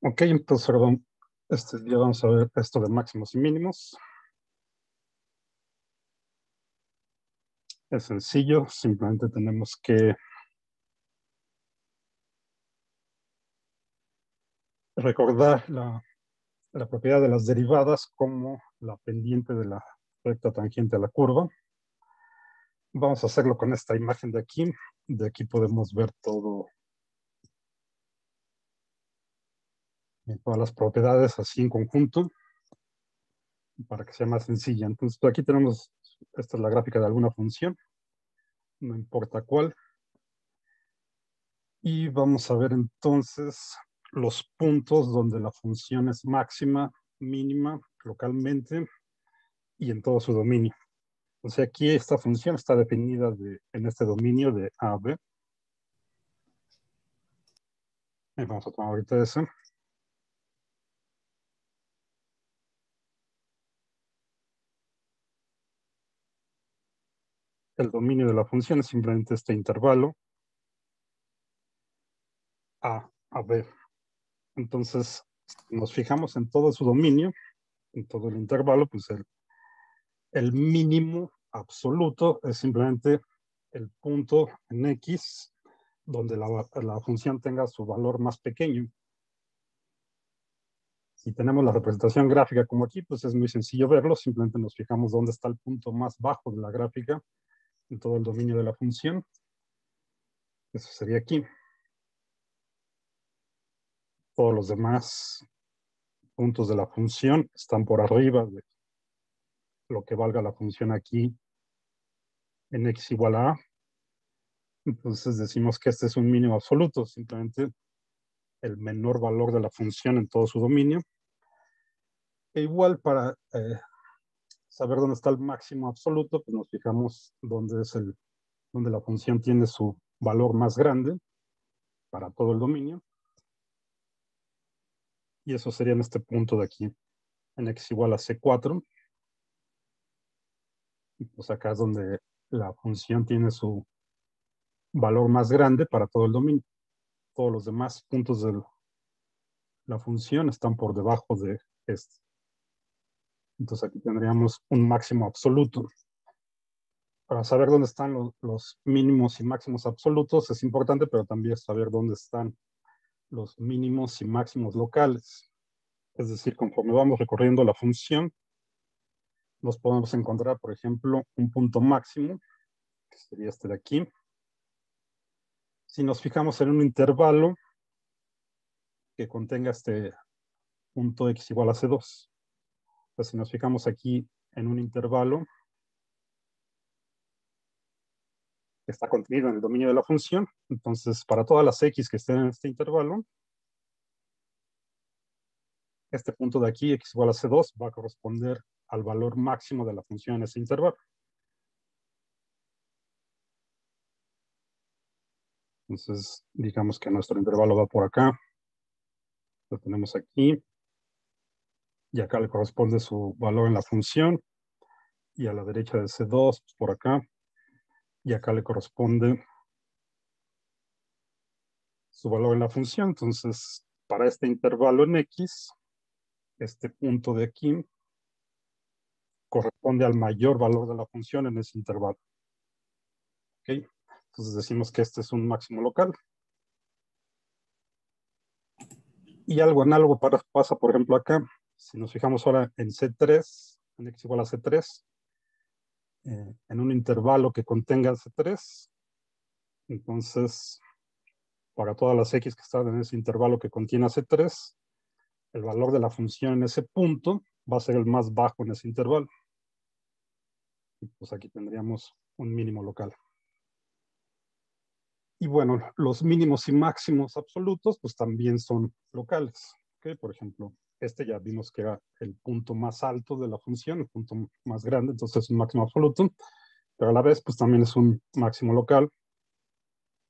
Ok, entonces ahora este día vamos a ver esto de máximos y mínimos. Es sencillo, simplemente tenemos que recordar la propiedad de las derivadas como la pendiente de la recta tangente a la curva. Vamos a hacerlo con esta imagen de aquí. De aquí podemos ver todo, todas las propiedades así en conjunto para que sea más sencilla. Entonces, aquí tenemos, esta es la gráfica de alguna función, no importa cuál. Y vamos a ver entonces los puntos donde la función es máxima, mínima, localmente y en todo su dominio. O sea, aquí esta función está definida en este dominio de A, B. Vamos a tomar ahorita ese. El dominio de la función es simplemente este intervalo A B. Entonces, si nos fijamos en todo su dominio, en todo el intervalo, pues el mínimo absoluto es simplemente el punto en X donde la función tenga su valor más pequeño. Si tenemos la representación gráfica como aquí, pues es muy sencillo verlo. Simplemente nos fijamos dónde está el punto más bajo de la gráfica en todo el dominio de la función. Eso sería aquí. Todos los demás puntos de la función están por arriba de lo que valga la función aquí en x igual a a. Entonces decimos que este es un mínimo absoluto, simplemente el menor valor de la función en todo su dominio. E igual para saber dónde está el máximo absoluto, pues nos fijamos donde la función tiene su valor más grande para todo el dominio. Y eso sería en este punto de aquí, en x igual a c4. Y pues acá es donde la función tiene su valor más grande para todo el dominio. Todos los demás puntos de la función están por debajo de este. Entonces aquí tendríamos un máximo absoluto. Para saber dónde están los mínimos y máximos absolutos es importante, pero también saber dónde están los mínimos y máximos locales. Es decir, conforme vamos recorriendo la función, nos podemos encontrar, por ejemplo, un punto máximo, que sería este de aquí. Si nos fijamos en un intervalo que contenga este punto x igual a c2, pues si nos fijamos aquí en un intervalo que está contenido en el dominio de la función, entonces para todas las x que estén en este intervalo, este punto de aquí, x igual a c2, va a corresponder al valor máximo de la función en ese intervalo. Entonces, digamos que nuestro intervalo va por acá, lo tenemos aquí, y acá le corresponde su valor en la función, y a la derecha de C2, pues por acá, y acá le corresponde su valor en la función. Entonces, para este intervalo en X, este punto de aquí corresponde al mayor valor de la función en ese intervalo. ¿Okay? Entonces decimos que este es un máximo local. Y algo análogo pasa, por ejemplo, acá. Si nos fijamos ahora en C3, en X igual a C3, en un intervalo que contenga C3, entonces, para todas las X que están en ese intervalo que contiene C3, el valor de la función en ese punto va a ser el más bajo en ese intervalo. Y pues aquí tendríamos un mínimo local. Y bueno, los mínimos y máximos absolutos pues también son locales. ¿Okay? Por ejemplo, este ya vimos que era el punto más alto de la función, el punto más grande, entonces es un máximo absoluto, pero a la vez pues también es un máximo local.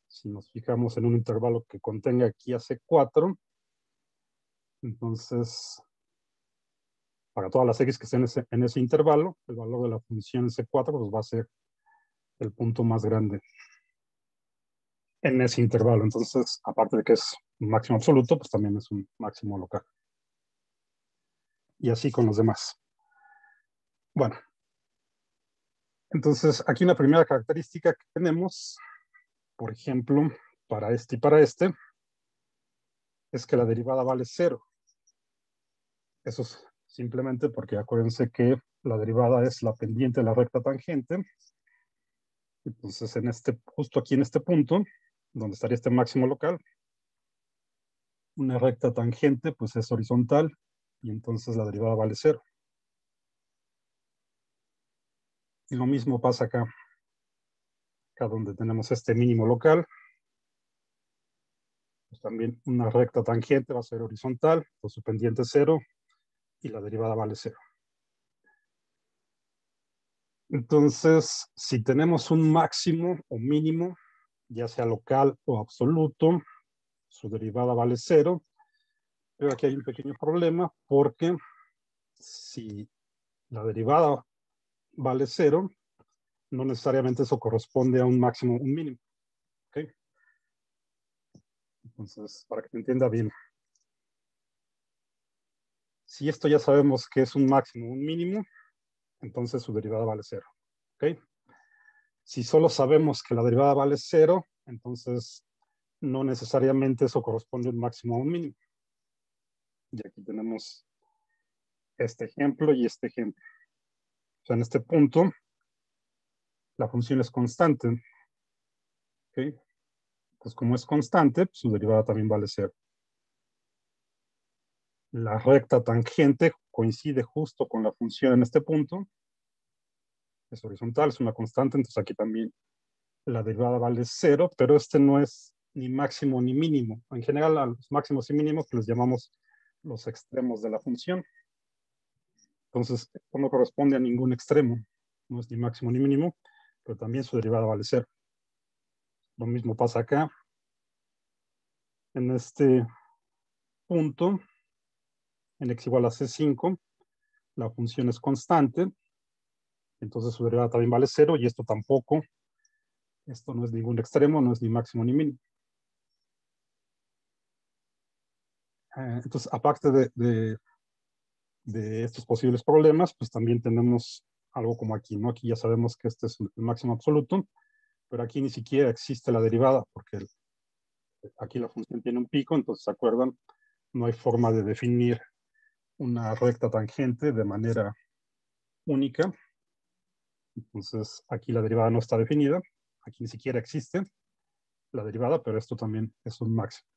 Si nos fijamos en un intervalo que contenga aquí a C4, entonces para todas las x que estén en ese intervalo, el valor de la función C4 pues va a ser el punto más grande en ese intervalo. Entonces, aparte de que es un máximo absoluto, pues también es un máximo local. Y así con los demás. Bueno, entonces aquí una primera característica que tenemos, por ejemplo, para este y para este, es que la derivada vale 0. Eso es simplemente porque acuérdense que la derivada es la pendiente de la recta tangente. Entonces, justo aquí en este punto, donde estaría este máximo local, una recta tangente pues es horizontal y entonces la derivada vale 0. Y lo mismo pasa acá. Acá donde tenemos este mínimo local, pues también una recta tangente va a ser horizontal, pues su pendiente es 0 y la derivada vale 0. Entonces, si tenemos un máximo o mínimo, ya sea local o absoluto, su derivada vale 0. Pero aquí hay un pequeño problema porque si la derivada vale 0, no necesariamente eso corresponde a un máximo o un mínimo. ¿Okay? Entonces, para que se entienda bien, si esto ya sabemos que es un máximo o un mínimo, entonces su derivada vale 0. ¿Okay? Si solo sabemos que la derivada vale 0, entonces no necesariamente eso corresponde a un máximo o un mínimo. Y aquí tenemos este ejemplo y este ejemplo. O sea, en este punto, la función es constante. ¿Okay? Pues como es constante, pues su derivada también vale 0. La recta tangente coincide justo con la función en este punto. Es horizontal, es una constante, entonces aquí también la derivada vale 0, pero este no es ni máximo ni mínimo. En general, a los máximos y mínimos les llamamos los extremos de la función. Entonces, esto no corresponde a ningún extremo. No es ni máximo ni mínimo, pero también su derivada vale 0. Lo mismo pasa acá. En este punto, en x igual a c5, la función es constante, entonces su derivada también vale 0 y esto tampoco. Esto no es ningún extremo, no es ni máximo ni mínimo. Entonces, aparte de estos posibles problemas, pues también tenemos algo como aquí, ¿no? Aquí ya sabemos que este es el máximo absoluto, pero aquí ni siquiera existe la derivada, porque aquí la función tiene un pico, entonces, ¿se acuerdan? No hay forma de definir una recta tangente de manera única. Entonces, aquí la derivada no está definida, aquí ni siquiera existe la derivada, pero esto también es un máximo.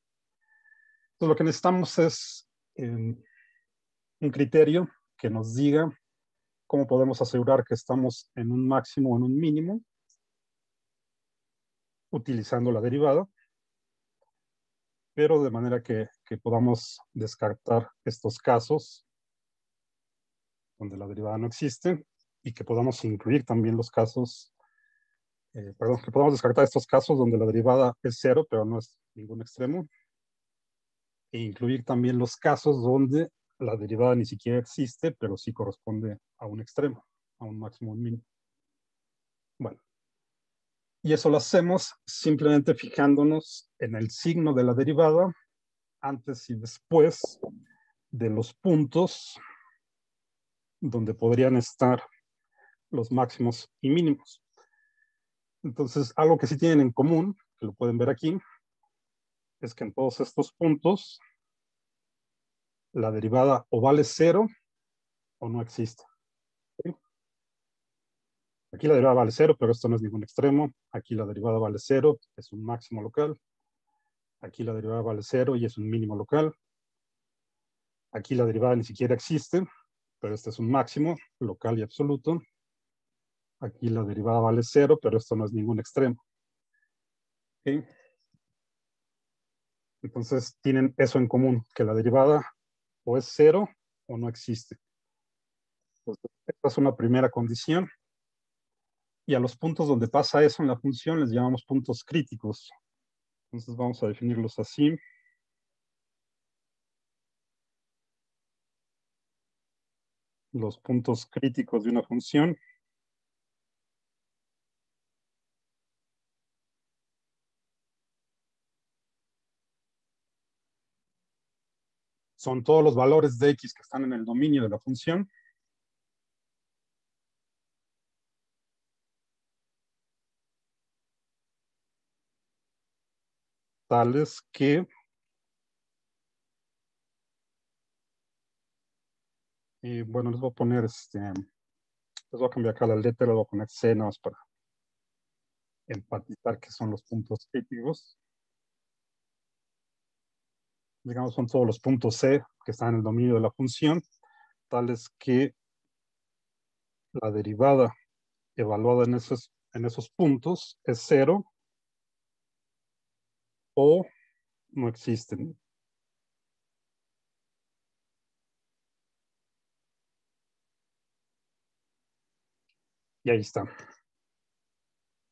Entonces, lo que necesitamos es un criterio que nos diga cómo podemos asegurar que estamos en un máximo o en un mínimo utilizando la derivada, pero de manera que podamos descartar estos casos donde la derivada no existe y que podamos incluir también los casos, que podamos descartar estos casos donde la derivada es 0, pero no es ningún extremo, e incluir también los casos donde la derivada ni siquiera existe, pero sí corresponde a un extremo, a un máximo o un mínimo. Bueno, y eso lo hacemos simplemente fijándonos en el signo de la derivada antes y después de los puntos donde podrían estar los máximos y mínimos. Entonces, algo que sí tienen en común, que lo pueden ver aquí, es que en todos estos puntos la derivada o vale 0 o no existe. ¿Sí? Aquí la derivada vale 0, pero esto no es ningún extremo. Aquí la derivada vale 0, es un máximo local. Aquí la derivada vale 0 y es un mínimo local. Aquí la derivada ni siquiera existe, pero este es un máximo local y absoluto. Aquí la derivada vale 0, pero esto no es ningún extremo. ¿Okay? Entonces tienen eso en común, que la derivada o es 0 o no existe. Entonces, esta es una primera condición. Y a los puntos donde pasa eso en la función les llamamos puntos críticos. Entonces vamos a definirlos así. Los puntos críticos de una función son todos los valores de x que están en el dominio de la función. Tales que bueno, les voy a poner les voy a cambiar acá la letra, les voy a poner C nada más para enfatizar que son los puntos críticos. Digamos, son todos los puntos C que están en el dominio de la función, tales que la derivada evaluada en esos puntos es 0 o no existen. Y ahí está.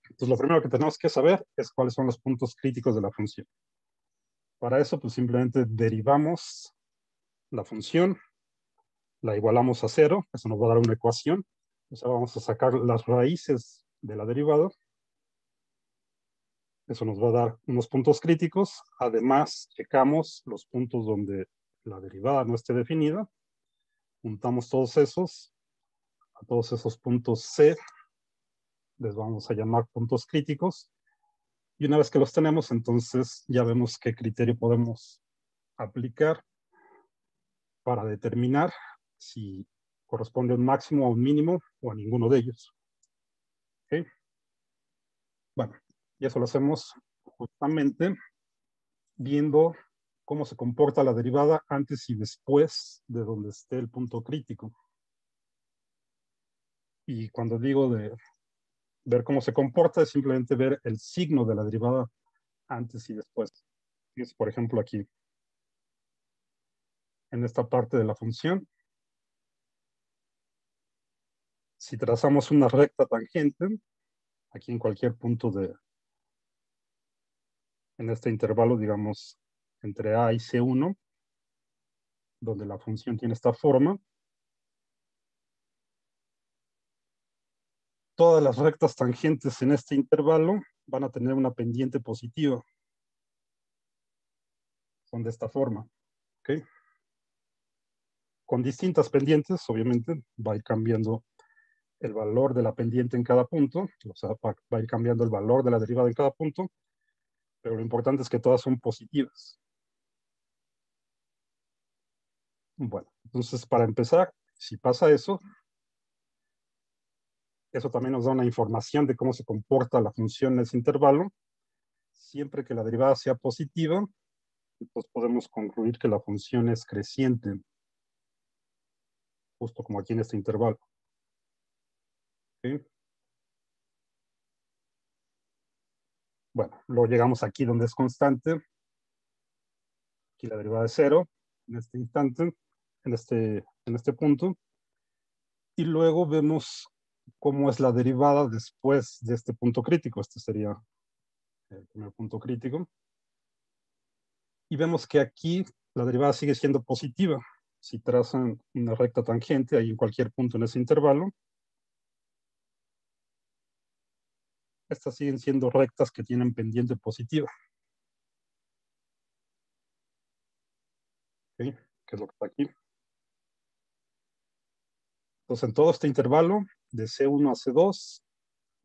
Entonces, lo primero que tenemos que saber es cuáles son los puntos críticos de la función. Para eso, pues simplemente derivamos la función, la igualamos a 0, eso nos va a dar una ecuación. O sea, vamos a sacar las raíces de la derivada. Eso nos va a dar unos puntos críticos. Además, checamos los puntos donde la derivada no esté definida. Juntamos todos esos, a todos esos puntos C, les vamos a llamar puntos críticos. Y una vez que los tenemos, entonces ya vemos qué criterio podemos aplicar para determinar si corresponde a un máximo, a un mínimo o a ninguno de ellos. ¿Okay? Bueno, y eso lo hacemos justamente viendo cómo se comporta la derivada antes y después de donde esté el punto crítico. Y cuando digo de ver cómo se comporta, es simplemente ver el signo de la derivada antes y después. Es, por ejemplo, aquí, en esta parte de la función, si trazamos una recta tangente, aquí en cualquier punto en este intervalo, digamos, entre A y C1, donde la función tiene esta forma, todas las rectas tangentes en este intervalo van a tener una pendiente positiva. Son de esta forma. ¿Okay? Con distintas pendientes, obviamente, va a ir cambiando el valor de la pendiente en cada punto, o sea, va a ir cambiando el valor de la derivada en cada punto, pero lo importante es que todas son positivas. Bueno, entonces para empezar, si pasa eso, eso también nos da una información de cómo se comporta la función en ese intervalo. Siempre que la derivada sea positiva, entonces podemos concluir que la función es creciente, justo como aquí en este intervalo. ¿Okay? Bueno, luego llegamos aquí donde es constante. Aquí la derivada es 0 en este instante, en este punto. Y luego vemos cómo es la derivada después de este punto crítico. Este sería el primer punto crítico. Y vemos que aquí la derivada sigue siendo positiva. Si trazan una recta tangente ahí en cualquier punto en ese intervalo, estas siguen siendo rectas que tienen pendiente positiva. ¿Okay? Que es lo que está aquí. Entonces, en todo este intervalo, de C1 a C2,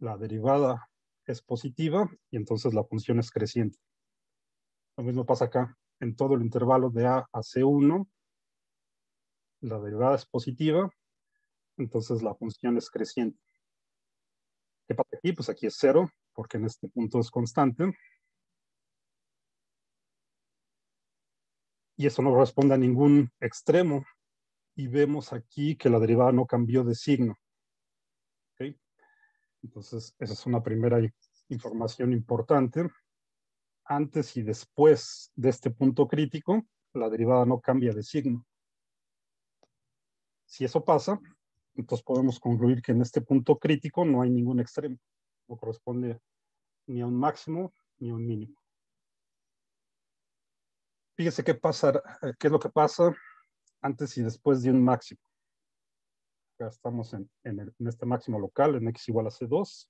la derivada es positiva y entonces la función es creciente. Lo mismo pasa acá. En todo el intervalo de A a C1, la derivada es positiva, entonces la función es creciente. ¿Qué pasa aquí? Pues aquí es 0, porque en este punto es constante. Y eso no corresponde a ningún extremo. Y vemos aquí que la derivada no cambió de signo. ¿Okay? Entonces, esa es una primera información importante. Antes y después de este punto crítico, la derivada no cambia de signo. Si eso pasa, entonces podemos concluir que en este punto crítico no hay ningún extremo. No corresponde ni a un máximo ni a un mínimo. Fíjese qué es lo que pasa antes y después de un máximo. Acá estamos en este máximo local, en x igual a c2.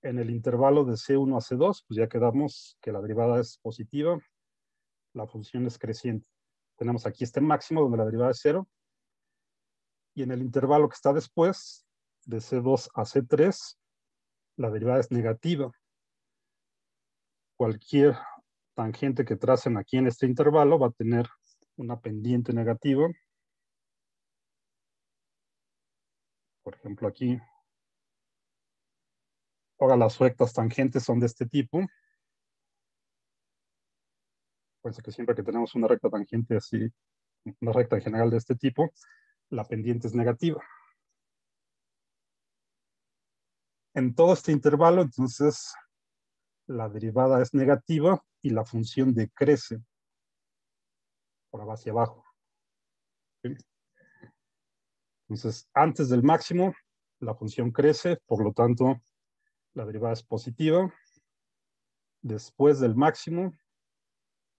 En el intervalo de c1 a c2, pues ya quedamos que la derivada es positiva, la función es creciente. tenemos aquí este máximo donde la derivada es 0. Y en el intervalo que está después, de C2 a C3, la derivada es negativa. Cualquier tangente que tracen aquí en este intervalo va a tener una pendiente negativa. Por ejemplo, aquí, ahora las rectas tangentes son de este tipo. Pues que siempre que tenemos una recta tangente así, una recta en general de este tipo, la pendiente es negativa. En todo este intervalo, entonces, la derivada es negativa y la función decrece por hacia abajo. ¿Sí? Entonces, antes del máximo, la función crece, por lo tanto, la derivada es positiva. Después del máximo,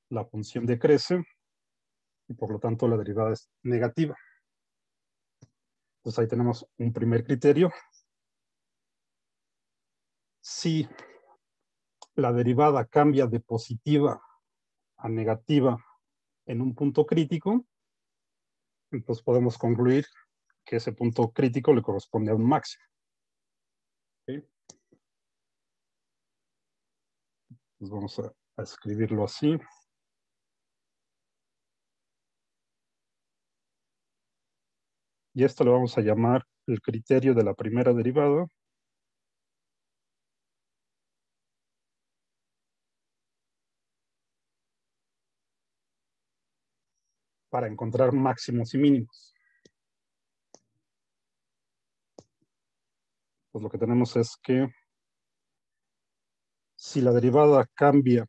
la función decrece y por lo tanto la derivada es negativa. Entonces ahí tenemos un primer criterio. Si la derivada cambia de positiva a negativa en un punto crítico, entonces podemos concluir que ese punto crítico le corresponde a un máximo. ¿Sí? Entonces vamos a escribirlo así. Y esto lo vamos a llamar el criterio de la primera derivada. Para encontrar máximos y mínimos. Pues lo que tenemos es que si la derivada cambia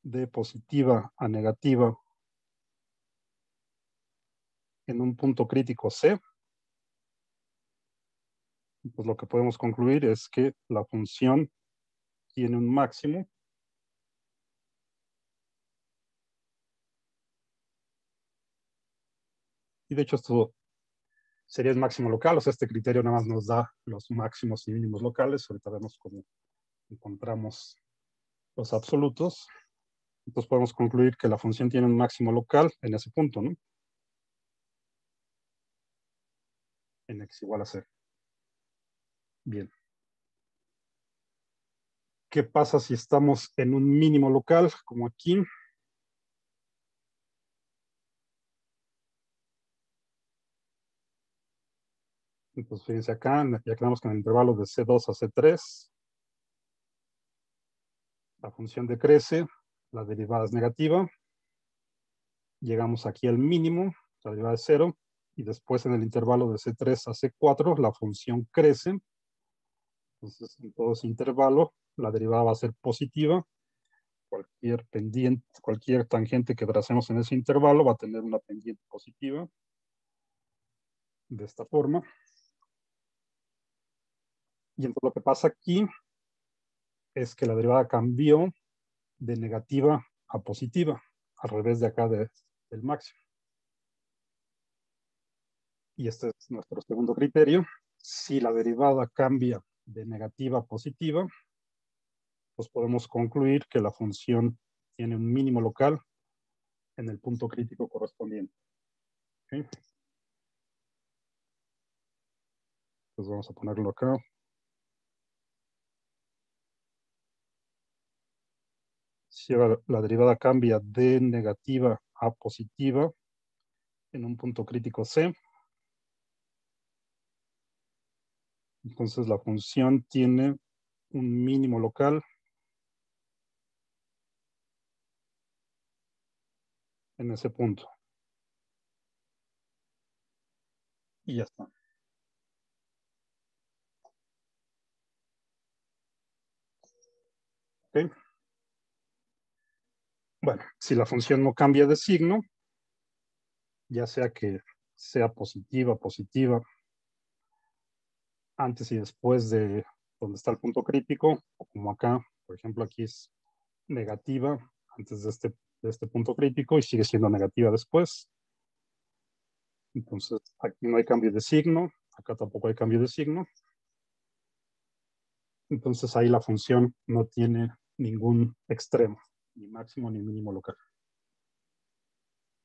de positiva a negativa en un punto crítico C, pues lo que podemos concluir es que la función tiene un máximo y de hecho esto sería el máximo local, o sea, este criterio nada más nos da los máximos y mínimos locales. Ahorita vemos cómo encontramos los absolutos. Entonces podemos concluir que la función tiene un máximo local en ese punto, ¿no? En x igual a 0. Bien. ¿Qué pasa si estamos en un mínimo local, como aquí? Entonces fíjense acá, ya quedamos con el intervalo de C2 a C3. La función decrece, la derivada es negativa. Llegamos aquí al mínimo, la derivada es 0. Y después en el intervalo de C3 a C4, la función crece. Entonces en todo ese intervalo, la derivada va a ser positiva. Cualquier pendiente, cualquier tangente que tracemos en ese intervalo va a tener una pendiente positiva. De esta forma. Y entonces lo que pasa aquí es que la derivada cambió de negativa a positiva, al revés de acá del máximo. Y este es nuestro segundo criterio. Si la derivada cambia de negativa a positiva, pues podemos concluir que la función tiene un mínimo local en el punto crítico correspondiente. ¿Okay? Entonces vamos a ponerlo acá. Si la derivada cambia de negativa a positiva en un punto crítico C, entonces la función tiene un mínimo local en ese punto. Y ya está. ¿Okay? Bueno, si la función no cambia de signo, ya sea que sea positiva, positiva, antes y después de donde está el punto crítico, o como acá, por ejemplo, aquí es negativa antes de este punto crítico y sigue siendo negativa después. Entonces, aquí no hay cambio de signo, acá tampoco hay cambio de signo. Entonces, ahí la función no tiene ningún extremo. ni máximo ni mínimo local.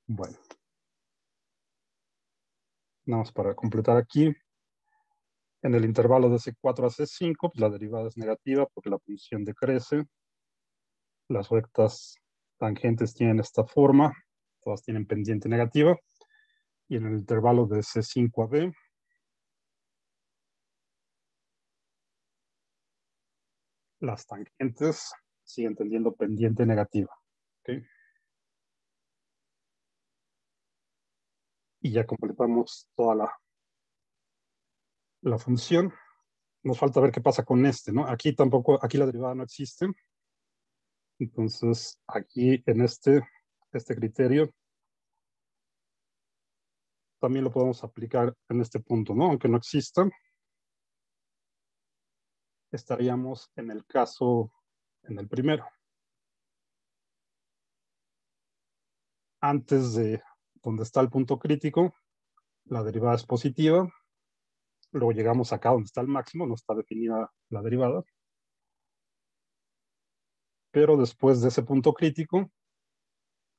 Bueno, nada más para completar aquí. En el intervalo de C4 a C5, pues la derivada es negativa porque la función decrece. Las rectas tangentes tienen esta forma, todas tienen pendiente negativa. Y en el intervalo de C5 a B, las tangentes siguen teniendo pendiente negativa. ¿Okay? Y ya completamos toda la función. Nos falta ver qué pasa con este, ¿no? Aquí tampoco, aquí la derivada no existe. Entonces, aquí en este criterio, también lo podemos aplicar en este punto, ¿no? Aunque no exista, estaríamos en el caso, en el primero. Antes de donde está el punto crítico, la derivada es positiva. Luego llegamos acá donde está el máximo, no está definida la derivada. Pero después de ese punto crítico,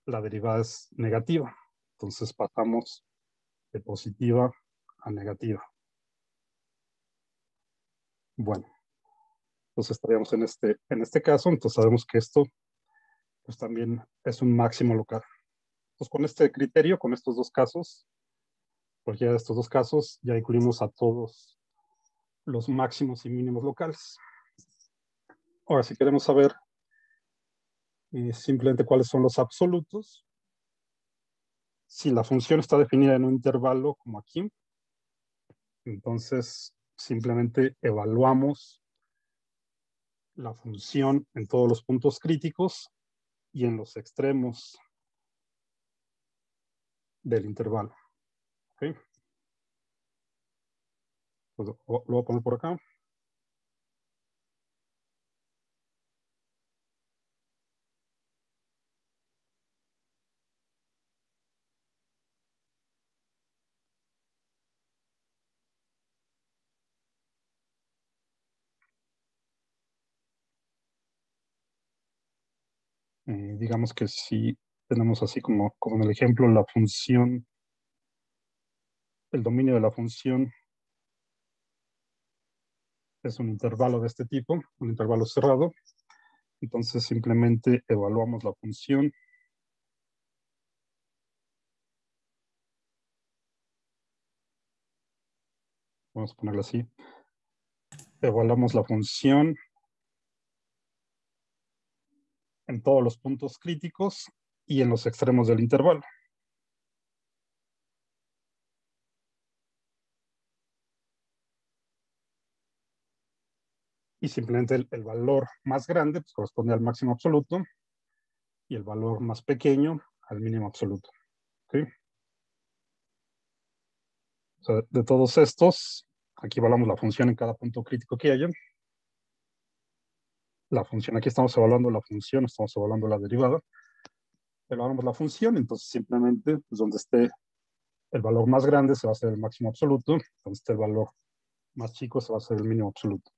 la derivada es negativa. Entonces pasamos de positiva a negativa. Bueno, entonces estaríamos en este caso, entonces sabemos que esto pues también es un máximo local. Entonces con este criterio, con estos dos casos, cualquiera de estos dos casos, ya incluimos a todos los máximos y mínimos locales. Ahora, si queremos saber simplemente cuáles son los absolutos, si la función está definida en un intervalo como aquí, entonces simplemente evaluamos la función en todos los puntos críticos y en los extremos del intervalo. ¿Okay? Pues lo voy a poner por acá. Digamos que si tenemos así como en el ejemplo la función, el dominio de la función es un intervalo de este tipo, un intervalo cerrado. Entonces simplemente evaluamos la función. Vamos a ponerla así. Evaluamos la función en todos los puntos críticos y en los extremos del intervalo. Y simplemente el valor más grande pues, corresponde al máximo absoluto y el valor más pequeño al mínimo absoluto. ¿Okay? O sea, de todos estos, aquí evaluamos la función en cada punto crítico que haya. La función, aquí estamos evaluando la función, estamos evaluando la derivada. Evaluamos la función, entonces simplemente pues, donde esté el valor más grande se va a hacer el máximo absoluto, donde esté el valor más chico se va a hacer el mínimo absoluto.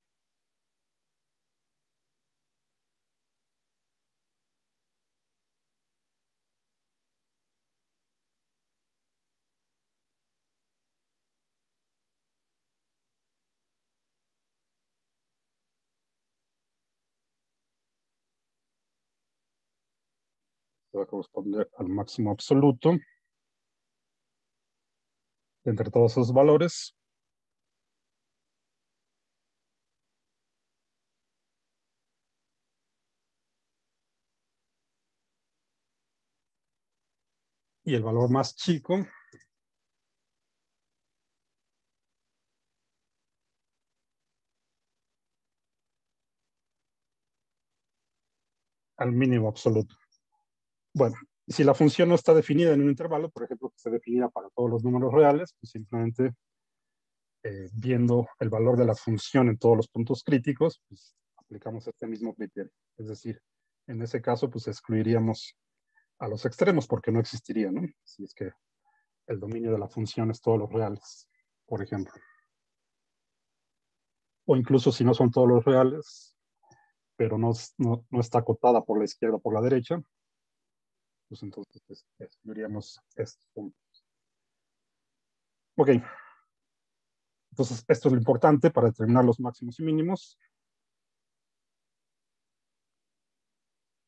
Va a corresponder al máximo absoluto entre todos esos valores. Y el valor más chico al mínimo absoluto. Bueno, si la función no está definida en un intervalo, por ejemplo, que esté definida para todos los números reales, pues simplemente viendo el valor de la función en todos los puntos críticos, pues aplicamos este mismo criterio. Es decir, en ese caso, pues excluiríamos a los extremos porque no existiría, ¿no? Si es que el dominio de la función es todos los reales, por ejemplo. O incluso si no son todos los reales, pero no está acotada por la izquierda o por la derecha, pues entonces excluiríamos estos puntos. Ok. Entonces, esto es lo importante para determinar los máximos y mínimos.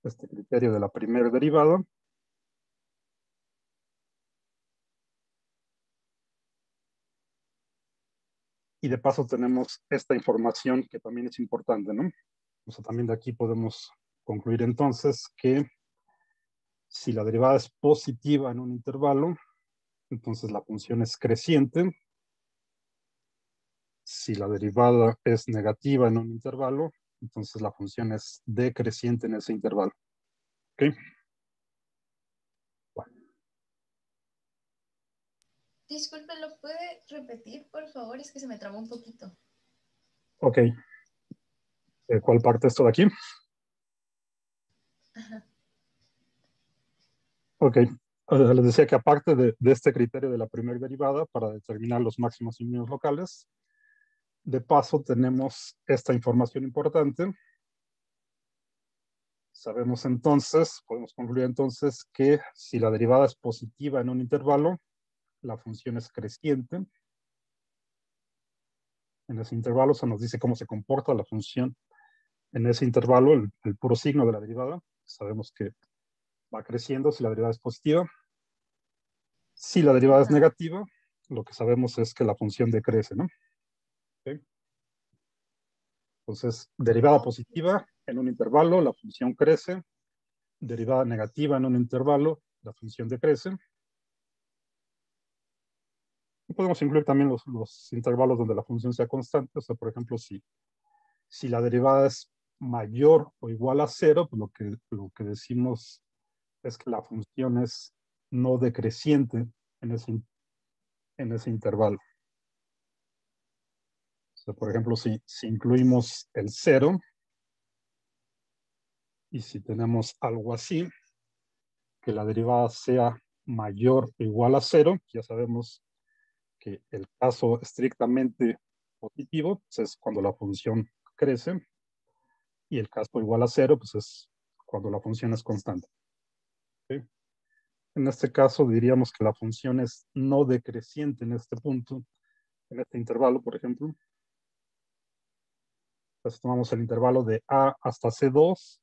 Este criterio de la primera derivada. Y de paso tenemos esta información que también es importante, ¿no? O sea, también de aquí podemos concluir entonces que si la derivada es positiva en un intervalo, entonces la función es creciente. Si la derivada es negativa en un intervalo, entonces la función es decreciente en ese intervalo. ¿Ok? Bueno. Disculpe, ¿lo puede repetir, por favor? Es que se me trabó un poquito. Ok. ¿Cuál parte esto de aquí? Ajá. Ok. Les decía que aparte de este criterio de la primera derivada para determinar los máximos y mínimos locales, de paso tenemos esta información importante. Sabemos entonces, podemos concluir entonces que si la derivada es positiva en un intervalo, la función es creciente. En ese intervalo se nos dice cómo se comporta la función en ese intervalo, el puro signo de la derivada. Sabemos que va creciendo si la derivada es positiva. Si la derivada es Ajá. negativa, lo que sabemos es que la función decrece, ¿no? ¿Okay? Entonces, derivada positiva en un intervalo, la función crece. Derivada negativa en un intervalo, la función decrece. Y podemos incluir también los intervalos donde la función sea constante. O sea, por ejemplo, si la derivada es mayor o igual a cero, pues lo que decimos es que la función es no decreciente en ese intervalo. O sea, por ejemplo, si incluimos el cero y si tenemos algo así, que la derivada sea mayor o igual a cero, ya sabemos que el caso estrictamente positivo pues es cuando la función crece y el caso igual a cero pues es cuando la función es constante. ¿Okay? En este caso diríamos que la función es no decreciente en este punto, en este intervalo, por ejemplo. Entonces tomamos el intervalo de A hasta C2.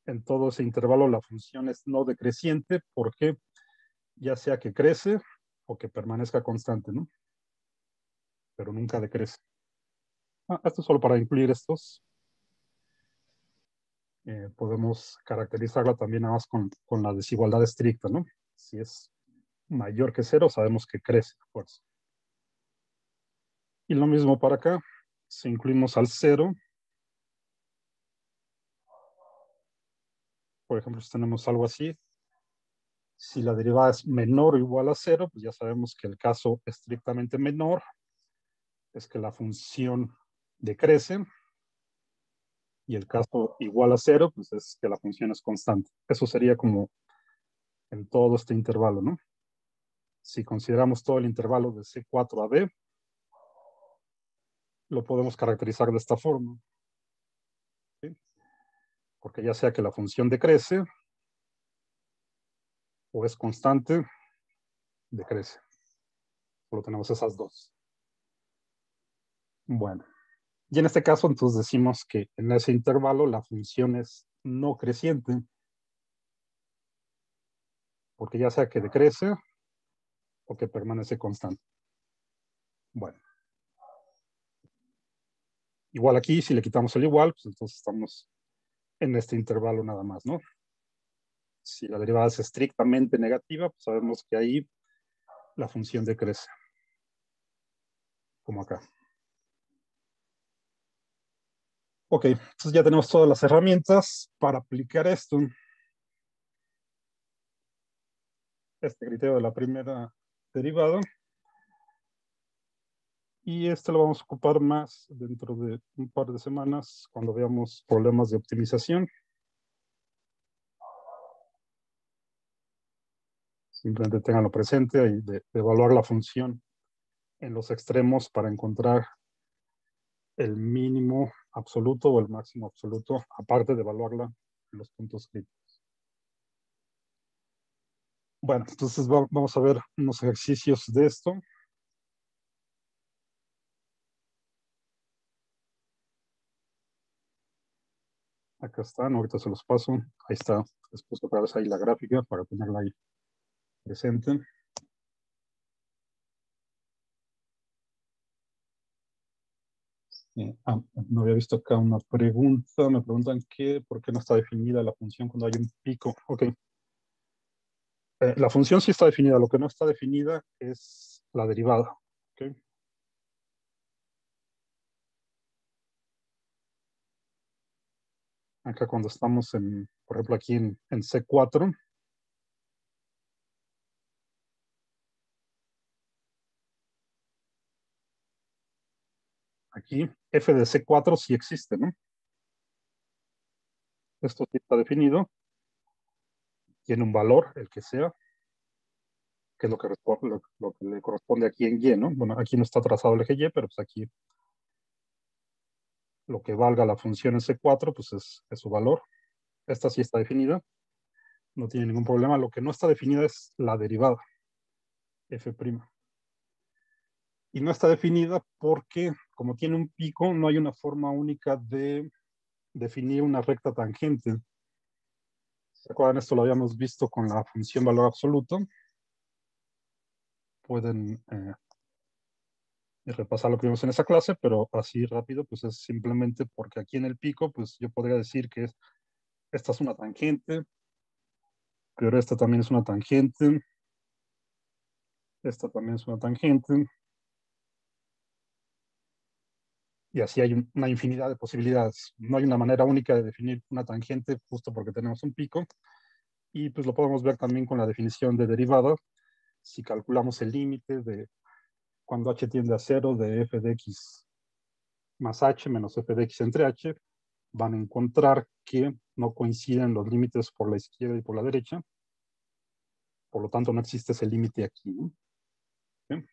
En todo ese intervalo la función es no decreciente porque ya sea que crece o que permanezca constante, ¿no? Pero nunca decrece. Esto es solo para incluir estos. Podemos caracterizarla también nada más con la desigualdad estricta, ¿no? Si es mayor que cero, sabemos que crece a fuerza. Y lo mismo para acá. Si incluimos al cero, por ejemplo, si tenemos algo así, si la derivada es menor o igual a cero, pues ya sabemos que el caso estrictamente menor es que la función decrece y el caso igual a cero, pues es que la función es constante. Eso sería como en todo este intervalo, ¿no? Si consideramos todo el intervalo de C4 a D, lo podemos caracterizar de esta forma. ¿Sí? Porque ya sea que la función decrece o es constante, decrece. Solo tenemos esas dos. Bueno, y en este caso entonces decimos que en ese intervalo la función es no creciente, porque ya sea que decrece o que permanece constante. Bueno, igual aquí, si le quitamos el igual, pues entonces estamos en este intervalo nada más, ¿no? Si la derivada es estrictamente negativa, pues sabemos que ahí la función decrece, como acá. Ok, entonces ya tenemos todas las herramientas para aplicar esto. Este criterio de la primera derivada. Y este lo vamos a ocupar más dentro de un par de semanas cuando veamos problemas de optimización. Simplemente tenganlo presente y de evaluar la función en los extremos para encontrar el mínimo absoluto o el máximo absoluto, aparte de evaluarla en los puntos críticos. Bueno, entonces vamos a ver unos ejercicios de esto. Acá están, ahorita se los paso. Ahí está, les puse otra vez ahí la gráfica para tenerla ahí presente. No había visto acá una pregunta. Me preguntan por qué no está definida la función cuando hay un pico. Ok. La función sí está definida. Lo que no está definida es la derivada. Ok. Acá cuando estamos por ejemplo, aquí en C4, aquí f de C4 sí existe, ¿no? Esto sí está definido. Tiene un valor, el que sea, que es lo que le corresponde aquí en Y, ¿no? Bueno, aquí no está trazado el eje Y, pero pues aquí lo que valga la función en C4, pues es su valor. Esta sí está definida, no tiene ningún problema. Lo que no está definida es la derivada, f'. Y no está definida porque, como tiene un pico, no hay una forma única de definir una recta tangente. ¿Se acuerdan? Esto lo habíamos visto con la función valor absoluto. Pueden repasar lo que vimos en esa clase, pero así rápido, pues es simplemente porque aquí en el pico, pues yo podría decir que esta es una tangente, pero esta también es una tangente, esta también es una tangente, y así hay una infinidad de posibilidades. No hay una manera única de definir una tangente justo porque tenemos un pico, y pues lo podemos ver también con la definición de derivada. Si calculamos el límite de cuando h tiende a 0 de f de x más h menos f de x entre h, van a encontrar que no coinciden los límites por la izquierda y por la derecha. Por lo tanto, no existe ese límite aquí, ¿no? ¿Sí?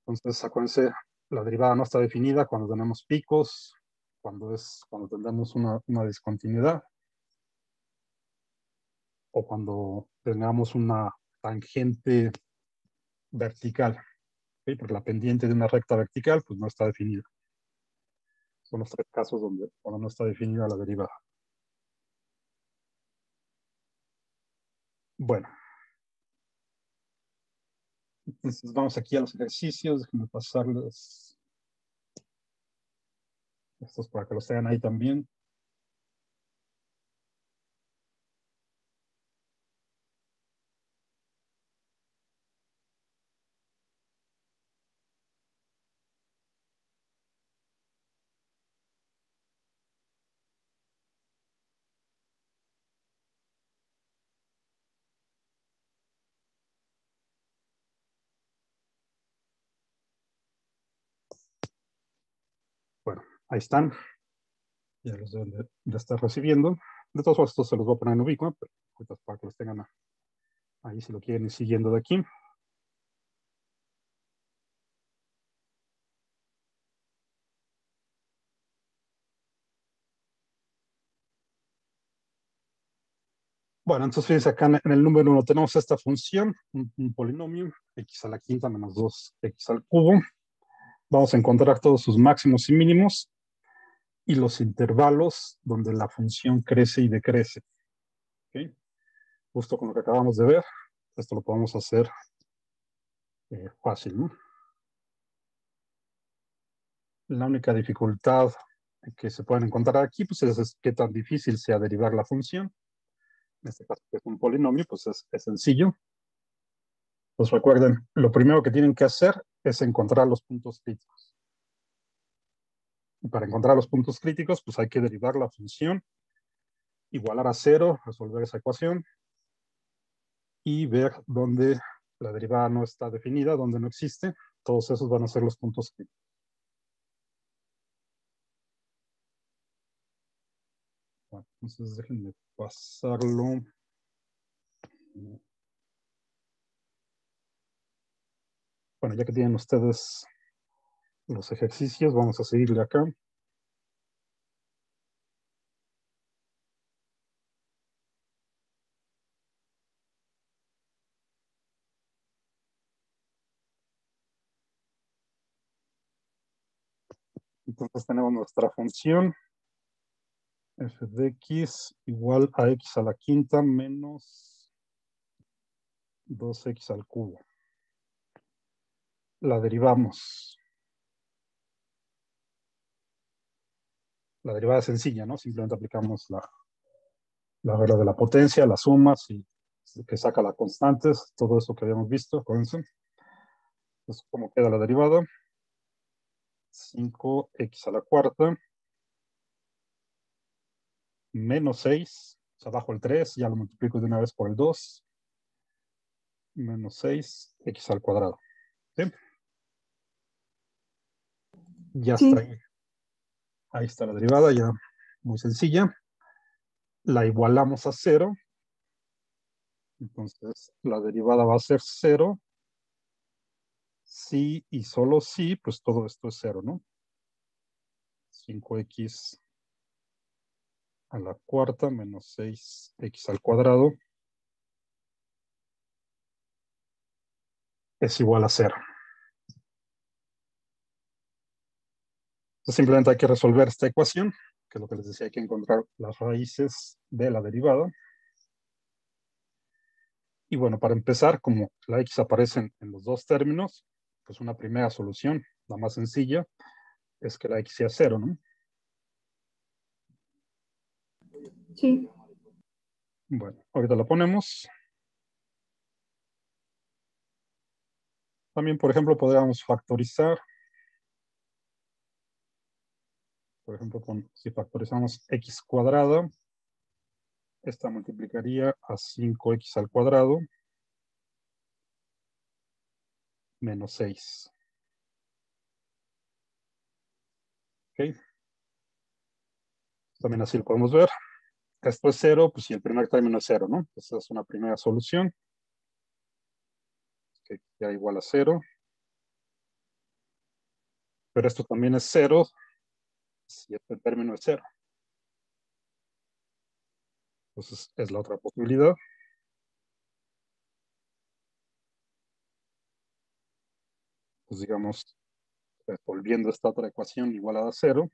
Entonces, acuérdense, la derivada no está definida cuando tenemos picos, cuando tengamos una discontinuidad, o cuando tengamos una tangente vertical, ¿sí? Porque la pendiente de una recta vertical pues no está definida. Son los tres casos cuando no está definida la derivada. Bueno, entonces vamos aquí a los ejercicios. Déjenme pasarles estos para que los tengan ahí también. Bueno, ahí están. Ya los deben de estar recibiendo. De todos modos, estos se los voy a poner en ubicuo, pero para que los tengan ahí si lo quieren ir siguiendo de aquí. Bueno, entonces fíjense acá en el número 1 tenemos esta función, un polinomio, x a la quinta menos 2x al cubo. Vamos a encontrar todos sus máximos y mínimos y los intervalos donde la función crece y decrece. ¿Okay? Justo con lo que acabamos de ver, esto lo podemos hacer fácil, ¿no? La única dificultad que se pueden encontrar aquí pues es qué tan difícil sea derivar la función. En este caso, que es un polinomio, pues es sencillo. Pues recuerden, lo primero que tienen que hacer es encontrar los puntos críticos. Y para encontrar los puntos críticos, pues hay que derivar la función, igualar a 0, resolver esa ecuación y ver dónde la derivada no está definida, dónde no existe. Todos esos van a ser los puntos críticos. Bueno, entonces déjenme pasarlo. Bueno, ya que tienen ustedes los ejercicios. Vamos a seguirle acá. Entonces tenemos nuestra función f de x igual a x a la quinta menos 2x al cubo. La derivamos. La derivada es sencilla, ¿no? Simplemente aplicamos la regla de la potencia, las sumas y que saca las constantes, todo eso que habíamos visto, acuérdense. Entonces, ¿cómo queda la derivada? 5x a la cuarta menos 6, o sea, bajo el 3, ya lo multiplico de una vez por el 2, menos 6x al cuadrado. ¿Sí? Ya Sí. está ahí. Ahí está la derivada, ya muy sencilla. La igualamos a 0. Entonces, la derivada va a ser 0. Si y solo si, pues todo esto es 0, ¿no? 5x a la cuarta menos 6x al cuadrado es igual a 0. Entonces, simplemente hay que resolver esta ecuación, que es lo que les decía, hay que encontrar las raíces de la derivada. Y bueno, para empezar, como la x aparece en los dos términos, pues una primera solución, la más sencilla, es que la x sea 0, ¿no? Sí. Bueno, ahorita la ponemos. También, por ejemplo, podríamos factorizar. Por ejemplo, si factorizamos x cuadrada, esta multiplicaría a 5x al cuadrado menos 6. ¿Ok? También así lo podemos ver. Esto es 0, pues si el primer término es 0, ¿no? Esa es una primera solución. Que queda igual a 0. Pero esto también es 0 si este término es 0. Entonces es la otra posibilidad. Pues digamos, resolviendo esta otra ecuación igualada a 0.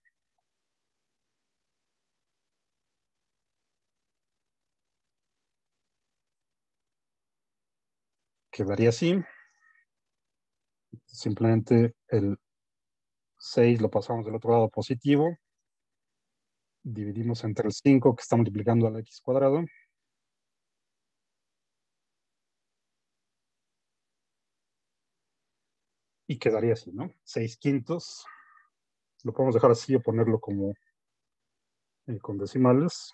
Quedaría así. Simplemente el 6 lo pasamos del otro lado positivo. Dividimos entre el 5 que está multiplicando a la x cuadrado. Y quedaría así, ¿no? 6 quintos. Lo podemos dejar así o ponerlo como con decimales.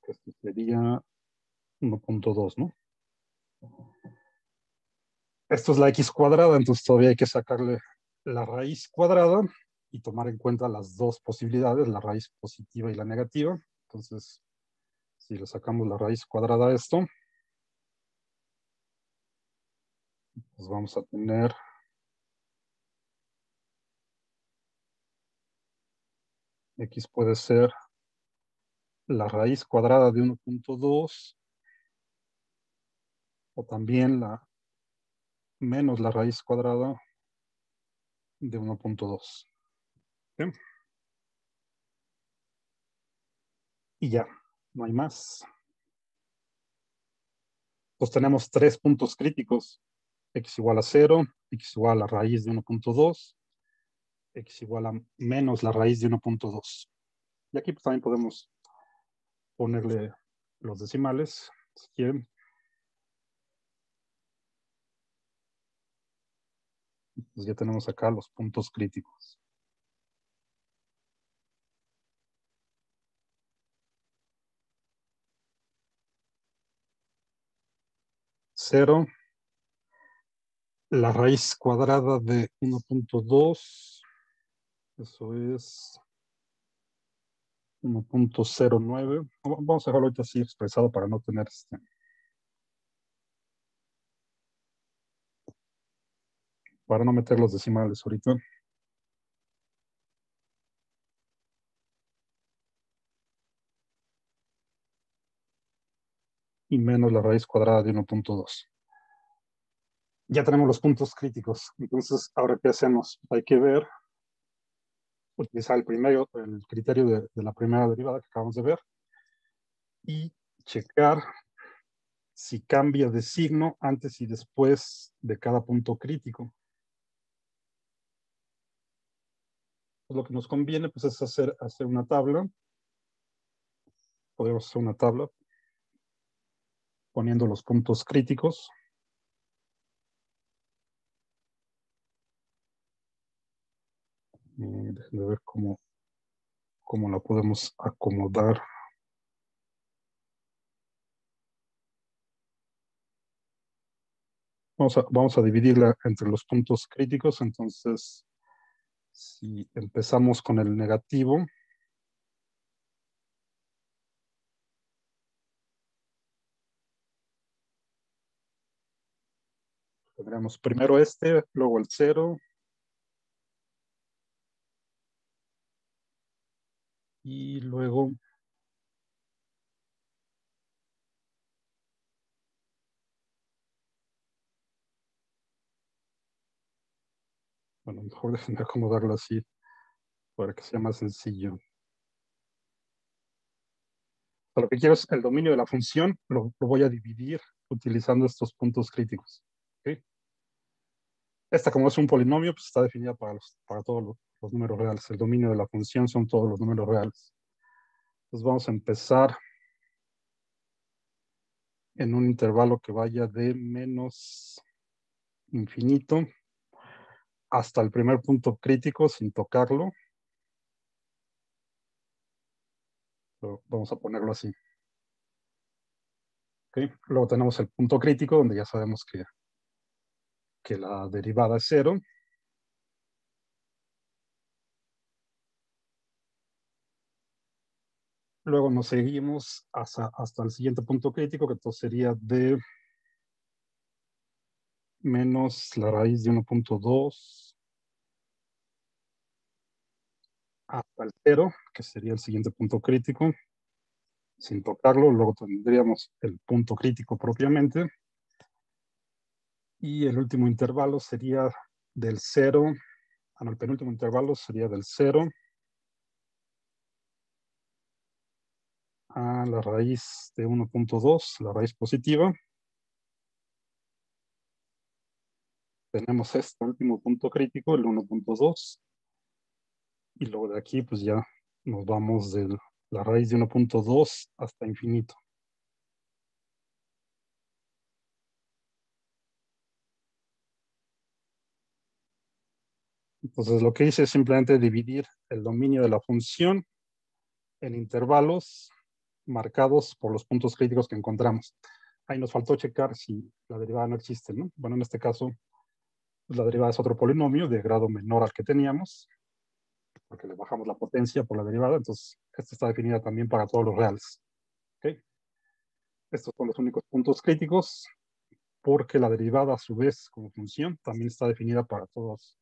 Esto sería 1.2, ¿no? Esto es la x cuadrada, entonces todavía hay que sacarle la raíz cuadrada y tomar en cuenta las dos posibilidades, la raíz positiva y la negativa. Entonces, si le sacamos la raíz cuadrada a esto, pues vamos a tener x puede ser la raíz cuadrada de 1.2 o también menos la raíz cuadrada de 1.2. ¿Sí? Y ya, no hay más. Pues tenemos tres puntos críticos. X igual a 0, x igual a la raíz de 1.2, x igual a menos la raíz de 1.2. Y aquí pues, también podemos ponerle los decimales, si quieren. Pues ya tenemos acá los puntos críticos. Cero, la raíz cuadrada de 1.2, eso es 1.09. Vamos a dejarlo ahorita así expresado para no tener para no meter los decimales ahorita. Y menos la raíz cuadrada de 1.2. Ya tenemos los puntos críticos. Entonces, ¿ahora qué hacemos? Hay que ver, utilizar el criterio de la primera derivada que acabamos de ver y checar si cambia de signo antes y después de cada punto crítico. Pues lo que nos conviene pues, es hacer una tabla. Podemos hacer una tabla poniendo los puntos críticos. Déjenme ver cómo la podemos acomodar. Vamos a dividirla entre los puntos críticos. Entonces, si empezamos con el negativo, tendríamos primero luego el 0, y luego bueno, mejor déjenme acomodarlo así para que sea más sencillo. Lo que quiero es el dominio de la función, lo voy a dividir utilizando estos puntos críticos. ¿Okay? Esta, como es un polinomio, pues está definida para todos los números reales. El dominio de la función son todos los números reales. Entonces vamos a empezar en un intervalo que vaya de menos infinito hasta el primer punto crítico sin tocarlo. Pero vamos a ponerlo así. ¿Okay? Luego tenemos el punto crítico, donde ya sabemos que la derivada es 0. Luego nos seguimos hasta el siguiente punto crítico, que entonces sería de menos la raíz de 1.2 hasta el 0, que sería el siguiente punto crítico, sin tocarlo. Luego tendríamos el punto crítico propiamente. Y el último intervalo sería del 0, el penúltimo intervalo sería del 0 a la raíz de 1.2, la raíz positiva. Tenemos este último punto crítico, el 1.2. Y luego de aquí, pues ya nos vamos de la raíz de 1.2 hasta infinito. Entonces lo que hice es simplemente dividir el dominio de la función en intervalos marcados por los puntos críticos que encontramos. Ahí nos faltó checar si la derivada no existe, ¿no? Bueno, en este caso, pues la derivada es otro polinomio de grado menor al que teníamos, porque le bajamos la potencia por la derivada, entonces esta está definida también para todos los reales. ¿Okay? Estos son los únicos puntos críticos, porque la derivada a su vez como función también está definida para todos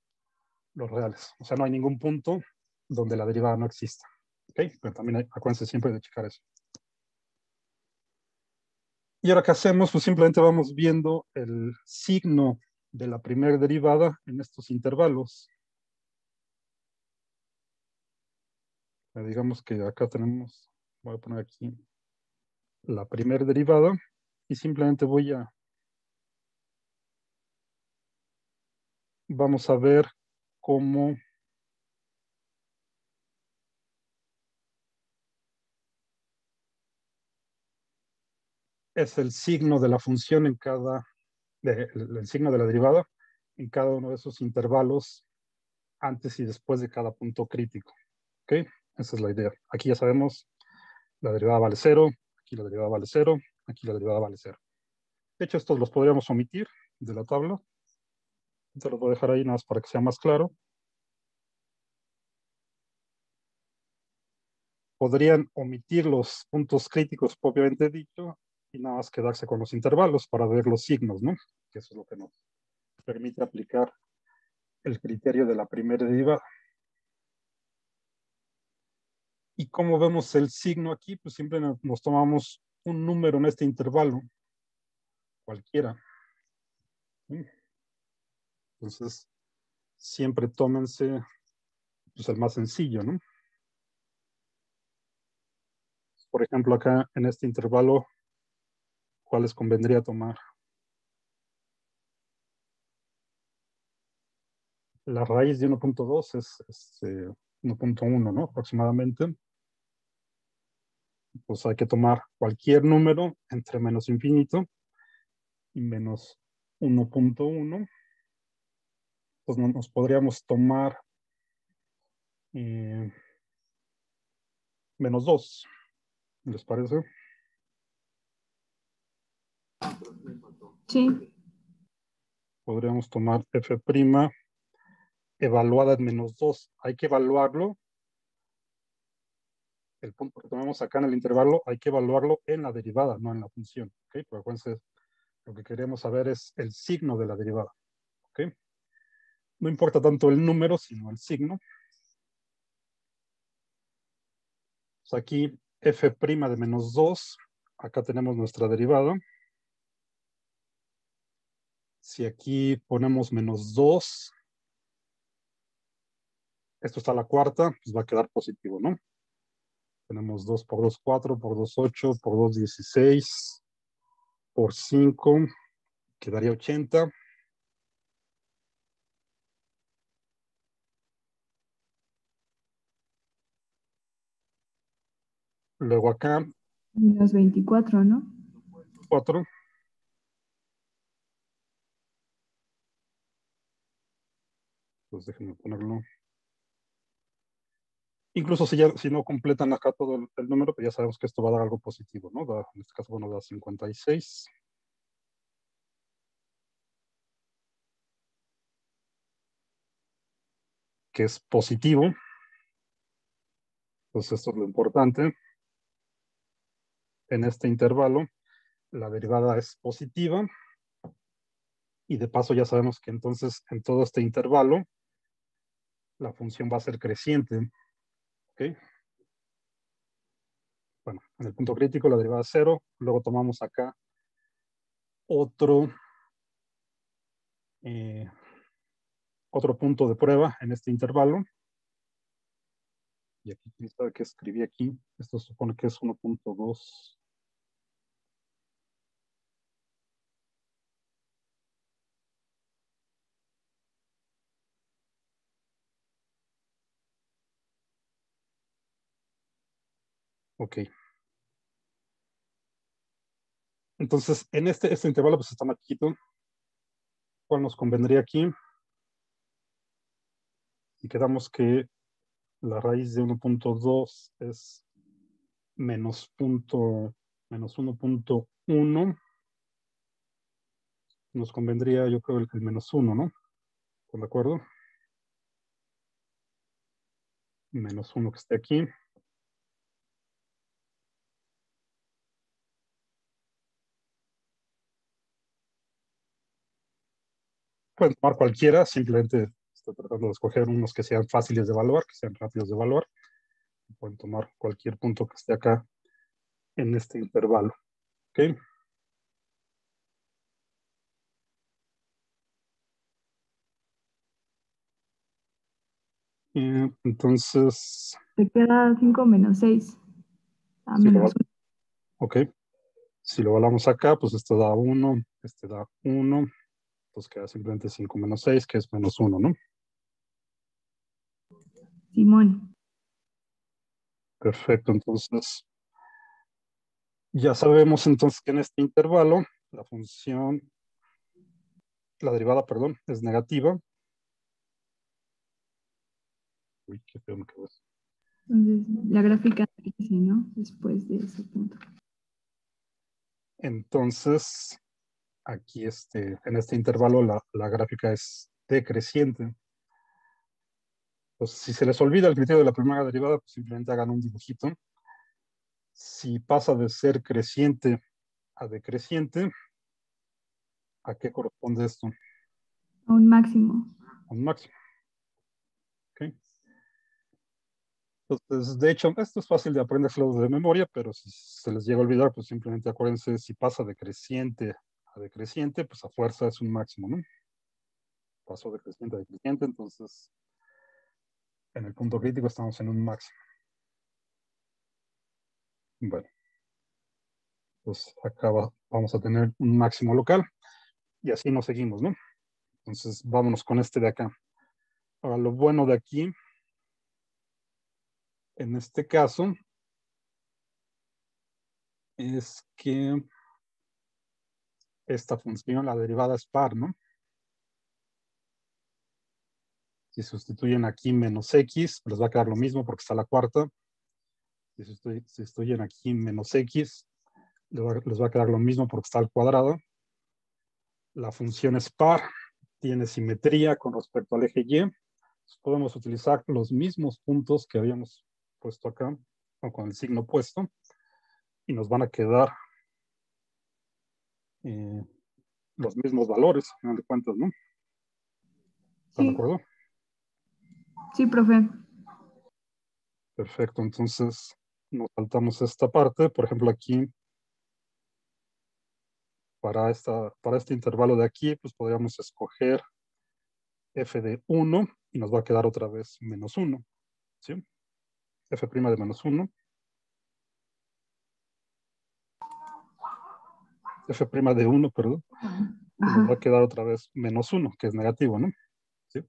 los reales. O sea, no hay ningún punto donde la derivada no exista. ¿Okay? Pero también acuérdense siempre de checar eso. Y ahora, ¿qué hacemos? Pues simplemente vamos viendo el signo de la primera derivada en estos intervalos. Digamos que acá tenemos, voy a poner aquí la primera derivada y simplemente vamos a ver cómo es el signo de la función en el signo de la derivada en cada uno de esos intervalos antes y después de cada punto crítico. ¿Ok? Esa es la idea. Aquí ya sabemos, la derivada vale 0, aquí la derivada vale 0, aquí la derivada vale 0. De hecho, estos los podríamos omitir de la tabla. Te los voy a dejar ahí nada más para que sea más claro. Podrían omitir los puntos críticos propiamente dicho y nada más quedarse con los intervalos para ver los signos, ¿no? Que eso es lo que nos permite aplicar el criterio de la primera derivada. Y como vemos el signo aquí, pues siempre nos tomamos un número en este intervalo, cualquiera. ¿Sí? Entonces, siempre tómense pues, el más sencillo, ¿no? Por ejemplo, acá en este intervalo, ¿cuál les convendría tomar? La raíz de 1.2 es 1.1, ¿no? Aproximadamente. Pues hay que tomar cualquier número entre menos infinito y menos 1.1. Pues nos podríamos tomar menos 2. ¿Les parece? Sí. Podríamos tomar f' evaluada en menos 2. Hay que evaluarlo. El punto que tomamos acá en el intervalo, hay que evaluarlo en la derivada, no en la función. ¿Okay? Pero acuérdense, lo que queremos saber es el signo de la derivada. ¿Okay? No importa tanto el número, sino el signo. Pues aquí f' de menos 2. Acá tenemos nuestra derivada. Si aquí ponemos menos 2, esto está a la cuarta, pues va a quedar positivo, ¿no? Tenemos 2 por 2, 4, por 2, 8, por 2, 16, por 5, quedaría 80. Luego acá, Menos 24, ¿no? 4. Pues déjenme ponerlo. Incluso si no completan acá todo el número, pues ya sabemos que esto va a dar algo positivo, ¿no? En este caso, bueno, da 56. Que es positivo. Entonces esto es lo importante. En este intervalo, la derivada es positiva. Y de paso ya sabemos que entonces en todo este intervalo, la función va a ser creciente. ¿Ok? Bueno, en el punto crítico la derivada es 0. Luego tomamos acá otro punto de prueba en este intervalo. Y aquí, ¿quién sabe qué escribí aquí? Esto supone que es 1.2. Ok. Entonces, en este intervalo pues está más chiquito. ¿Cuál nos convendría aquí? Y quedamos que la raíz de 1.2 es menos 1.1. Nos convendría, yo creo, el menos 1, ¿no? ¿Están de acuerdo? Menos 1 que esté aquí. Pueden tomar cualquiera, simplemente estoy tratando de escoger unos que sean fáciles de evaluar, que sean rápidos de evaluar. Pueden tomar cualquier punto que esté acá en este intervalo. ¿Ok? Entonces, Te queda 5 menos 6. A si lo, menos ok. Si lo evaluamos acá, pues esto da 1, este da 1. Entonces queda simplemente 5 menos 6, que es menos 1, ¿no? 1. Simón. Perfecto, entonces ya sabemos entonces que en este intervalo la función, la derivada, perdón, es negativa. Uy, qué feo me quedó eso. Entonces, la gráfica crece, ¿no? Después de ese punto. Entonces, aquí en este intervalo la gráfica es decreciente. Pues si se les olvida el criterio de la primera derivada, pues simplemente hagan un dibujito. Si pasa de ser creciente a decreciente, ¿a qué corresponde esto? A un máximo. un máximo. ¿Ok? Entonces, de hecho, esto es fácil de aprenderlo de memoria, pero si se les llega a olvidar, pues simplemente acuérdense, si pasa de creciente a decreciente, pues a fuerza es un máximo, ¿no? Pasó de creciente a decreciente, entonces en el punto crítico estamos en un máximo. Bueno, pues acá vamos a tener un máximo local y así nos seguimos, ¿no? Entonces, vámonos con este de acá. Ahora, lo bueno de aquí, en este caso, es que esta función, la derivada es par, ¿no? Si sustituyen aquí menos x, les va a quedar lo mismo porque está la cuarta. Si sustituyen aquí menos x, les va a quedar lo mismo porque está al cuadrado. La función es par, tiene simetría con respecto al eje y. Podemos utilizar los mismos puntos que habíamos puesto acá, o con el signo opuesto, y nos van a quedar los mismos valores, al final de cuentas, ¿no? ¿Están de Sí, acuerdo? sí, profe. Perfecto, entonces nos saltamos esta parte. Por ejemplo, aquí, para este intervalo de aquí, pues podríamos escoger f de 1 y nos va a quedar otra vez menos 1, ¿sí? F' de menos 1. F' de 1, perdón. Y nos va a Ajá. quedar otra vez menos 1, que es negativo, ¿no? ¿Sí? O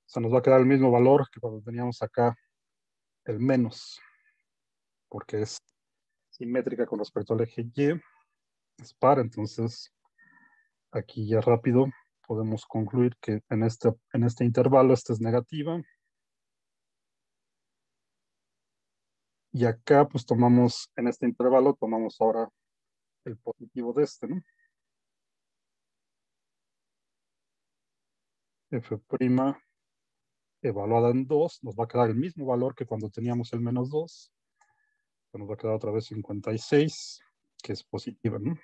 sea, nos va a quedar el mismo valor que cuando teníamos acá el menos, porque es simétrica con respecto al eje Y, es par, entonces aquí ya rápido podemos concluir que en este intervalo esta es negativa. Y acá pues tomamos, en este intervalo tomamos ahora el positivo de este, ¿no? F' evaluada en 2 nos va a quedar el mismo valor que cuando teníamos el menos 2. Nos va a quedar otra vez 56, que es positiva, ¿no?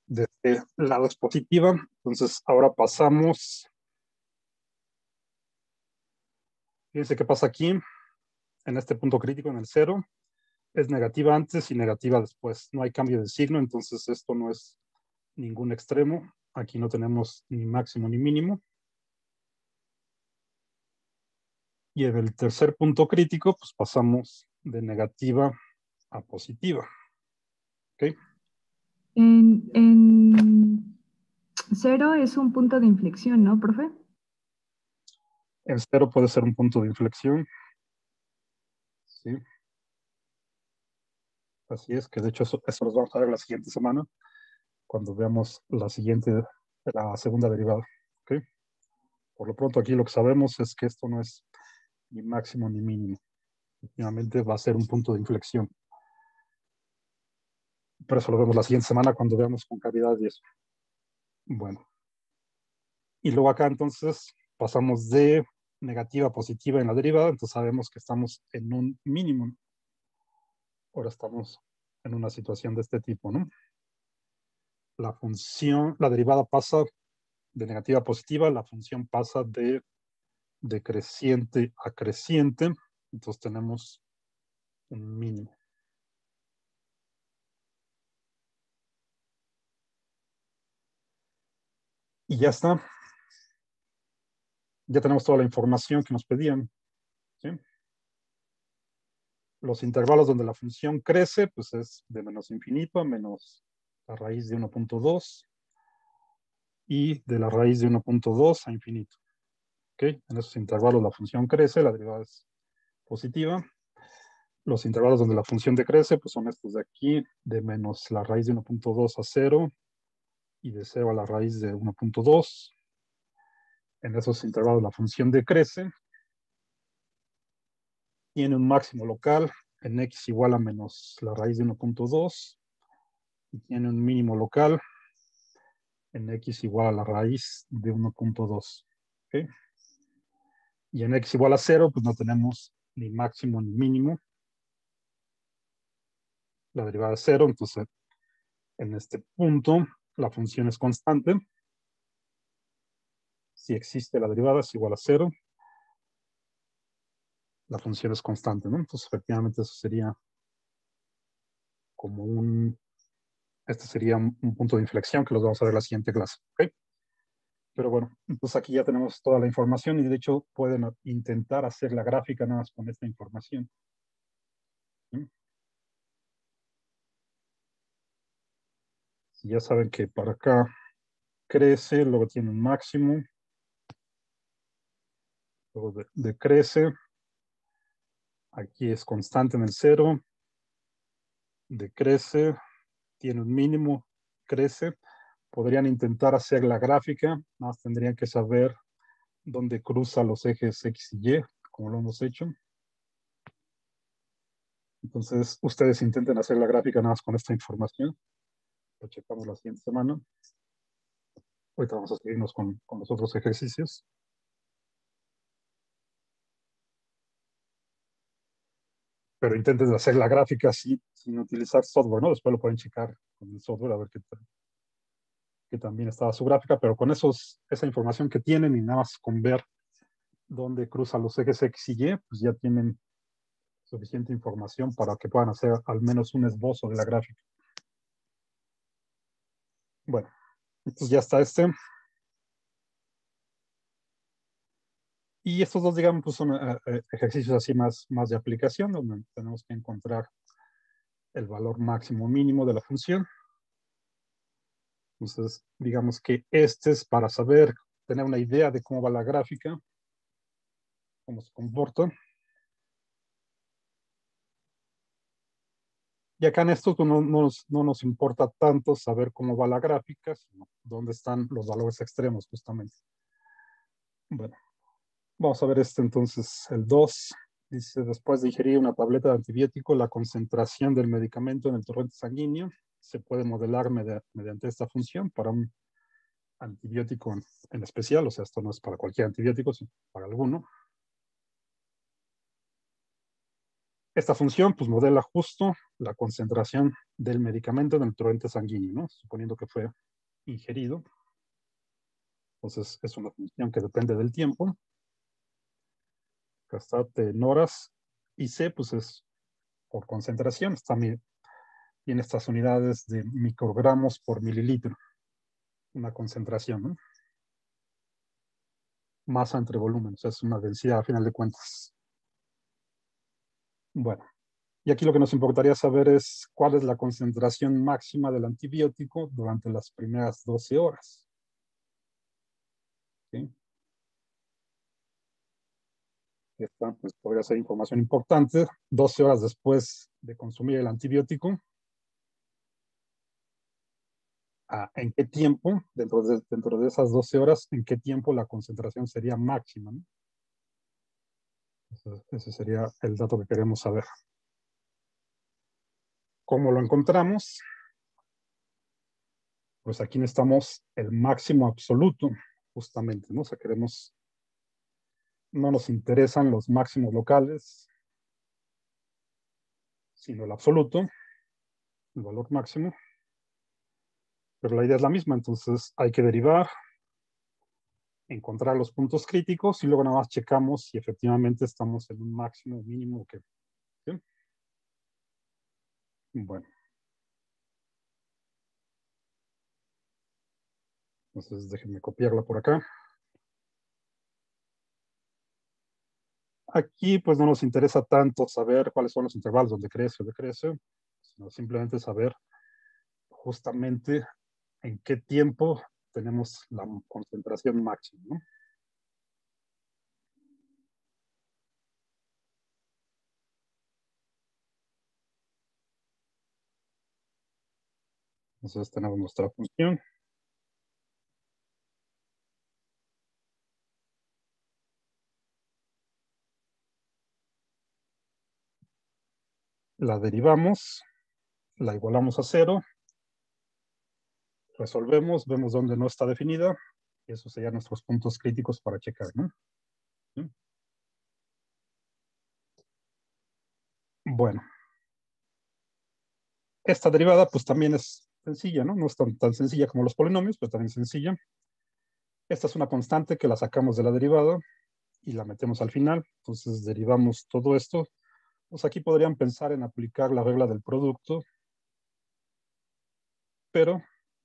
De este lado es positiva, entonces ahora pasamos. Fíjense qué pasa aquí, en este punto crítico, en el 0, es negativa antes y negativa después. No hay cambio de signo, entonces esto no es ningún extremo. Aquí no tenemos ni máximo ni mínimo. Y en el tercer punto crítico, pues pasamos de negativa a positiva. ¿Ok? En 0 es un punto de inflexión, ¿no, profe? El 0 puede ser un punto de inflexión. ¿Sí? Así es, que de hecho eso los vamos a ver la siguiente semana, cuando veamos la segunda derivada. ¿Ok? Por lo pronto aquí lo que sabemos es que esto no es ni máximo ni mínimo. Finalmente va a ser un punto de inflexión. Pero eso lo vemos la siguiente semana cuando veamos con claridad y eso. Bueno. Y luego acá entonces pasamos de negativa a positiva en la derivada, entonces sabemos que estamos en un mínimo. Ahora estamos en una situación de este tipo, ¿no? La derivada pasa de negativa a positiva, la función pasa de decreciente a creciente, entonces tenemos un mínimo. Y ya está. Ya tenemos toda la información que nos pedían, ¿sí? Los intervalos donde la función crece, pues es de menos infinito a menos la raíz de 1.2 y de la raíz de 1.2 a infinito. ¿Ok? En esos intervalos la función crece, la derivada es positiva. Los intervalos donde la función decrece, pues son estos de aquí, de menos la raíz de 1.2 a 0 y de 0 a la raíz de 1.2. En esos intervalos la función decrece. Tiene un máximo local en x igual a menos la raíz de 1.2 y tiene un mínimo local en x igual a la raíz de 1.2. ¿Okay? Y en x igual a 0, pues no tenemos ni máximo ni mínimo. La derivada es 0, entonces En este punto, la función es constante. Si existe la derivada es igual a 0. La función es constante, ¿no? Entonces, efectivamente, eso sería como este sería un punto de inflexión que los vamos a ver en la siguiente clase, ¿ok? Pero bueno, entonces aquí ya tenemos toda la información y de hecho pueden intentar hacer la gráfica nada más con esta información. ¿Sí? Ya saben que para acá crece, luego tiene un máximo, luego decrece, aquí es constante en el 0, decrece, tiene un mínimo, crece. Podrían intentar hacer la gráfica, nada más tendrían que saber dónde cruza los ejes X y Y, como lo hemos hecho. Entonces, ustedes intenten hacer la gráfica nada más con esta información. Lo checamos la siguiente semana. Ahorita vamos a seguirnos con los otros ejercicios. Pero intenten hacer la gráfica sin utilizar software, ¿no? Después lo pueden checar con el software a ver qué también estaba su gráfica, pero con esa información que tienen y nada más con ver dónde cruza los ejes X y Y, pues ya tienen suficiente información para que puedan hacer al menos un esbozo de la gráfica. Bueno, entonces ya está este. Y estos dos, digamos, pues son ejercicios así más de aplicación, donde tenemos que encontrar el valor máximo mínimo de la función. Entonces, digamos que este es para saber, tener una idea de cómo va la gráfica, cómo se comporta. Y acá en esto pues, no nos importa tanto saber cómo va la gráfica, sino dónde están los valores extremos, justamente. Bueno, vamos a ver este entonces, el 2. Dice, después de ingerir una tableta de antibiótico, la concentración del medicamento en el torrente sanguíneo se puede modelar mediante esta función para un antibiótico en especial. O sea, esto no es para cualquier antibiótico, sino para alguno. Esta función pues modela justo la concentración del medicamento en el torrente sanguíneo, ¿no? Suponiendo que fue ingerido. Entonces es una función que depende del tiempo. Acá está T en horas y C pues es por concentración. Tiene estas unidades de microgramos por mililitro. Una concentración, ¿no? Masa entre volumen, o sea, es una densidad a final de cuentas. Bueno, y aquí lo que nos importaría saber es cuál es la concentración máxima del antibiótico durante las primeras 12 horas. ¿Sí? Esta pues, podría ser información importante. 12 horas después de consumir el antibiótico, ¿en qué tiempo, dentro de esas 12 horas, en qué tiempo la concentración sería máxima, ¿no? Ese sería el dato que queremos saber. ¿Cómo lo encontramos? Pues aquí necesitamos el máximo absoluto, justamente, ¿no? O sea, no nos interesan los máximos locales, sino el absoluto, el valor máximo. Pero la idea es la misma, entonces hay que derivar, encontrar los puntos críticos y luego nada más checamos si efectivamente estamos en un máximo o mínimo. ¿Sí? Bueno. Entonces déjenme copiarla por acá. Aquí pues no nos interesa tanto saber cuáles son los intervalos donde crece o decrece, sino simplemente saber justamente en qué tiempo tenemos la concentración máxima, ¿no? Entonces tenemos nuestra función. La derivamos, la igualamos a 0, resolvemos, vemos dónde no está definida, y esos serían nuestros puntos críticos para checar, ¿no? ¿Sí? Bueno. Esta derivada pues también es sencilla, ¿no? No es tan sencilla como los polinomios, pero también sencilla. Esta es una constante que la sacamos de la derivada y la metemos al final. Entonces derivamos todo esto. Pues aquí podrían pensar en aplicar la regla del producto, pero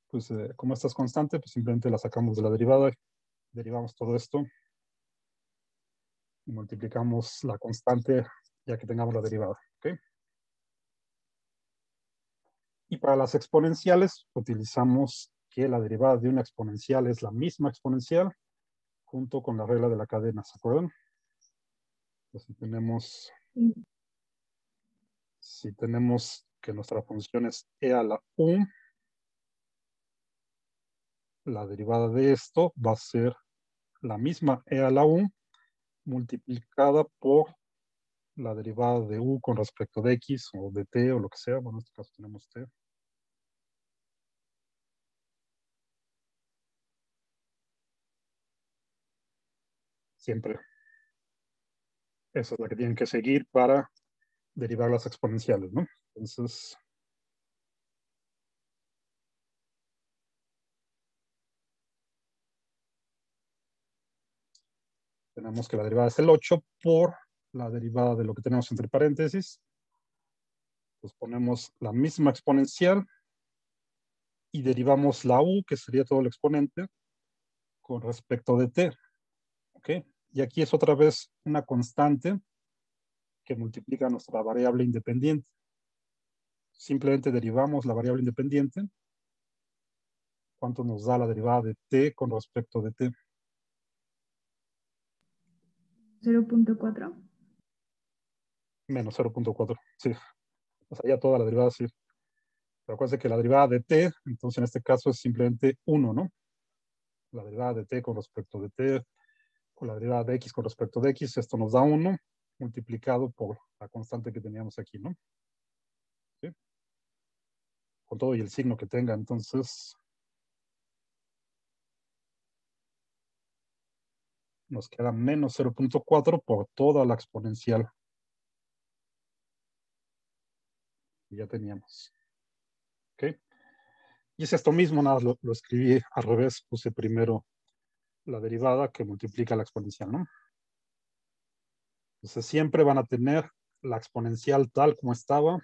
pues como esta es constante, pues simplemente la sacamos de la derivada, derivamos todo esto y multiplicamos la constante ya que tengamos la derivada. ¿Okay? Y para las exponenciales utilizamos que la derivada de una exponencial es la misma exponencial junto con la regla de la cadena, ¿se acuerdan? Entonces, si tenemos que nuestra función es e a la u, la derivada de esto va a ser la misma e a la u multiplicada por la derivada de u con respecto de x o de t o lo que sea. Bueno, en este caso tenemos t. Siempre. Esa es la que tienen que seguir para derivar las exponenciales, ¿no? Entonces, tenemos que la derivada es el 8 por la derivada de lo que tenemos entre paréntesis. Pues ponemos la misma exponencial y derivamos la u, que sería todo el exponente, con respecto de t. ¿Ok? Y aquí es otra vez una constante que multiplica nuestra variable independiente. Simplemente derivamos la variable independiente. ¿Cuánto nos da la derivada de t con respecto de t? 0.4. Menos 0.4. Sí. O sea, ya toda la derivada sí. Pero acuérdense que la derivada de t, entonces en este caso es simplemente 1, ¿no? La derivada de t con respecto de t, o la derivada de x con respecto de x, esto nos da 1 multiplicado por la constante que teníamos aquí, ¿no? ¿Sí? Con todo y el signo que tenga, entonces nos queda menos 0.4 por toda la exponencial que ya teníamos. ¿Ok? Y es esto mismo, nada, lo escribí al revés, puse primero la derivada que multiplica la exponencial, ¿no? Entonces siempre van a tener la exponencial tal como estaba,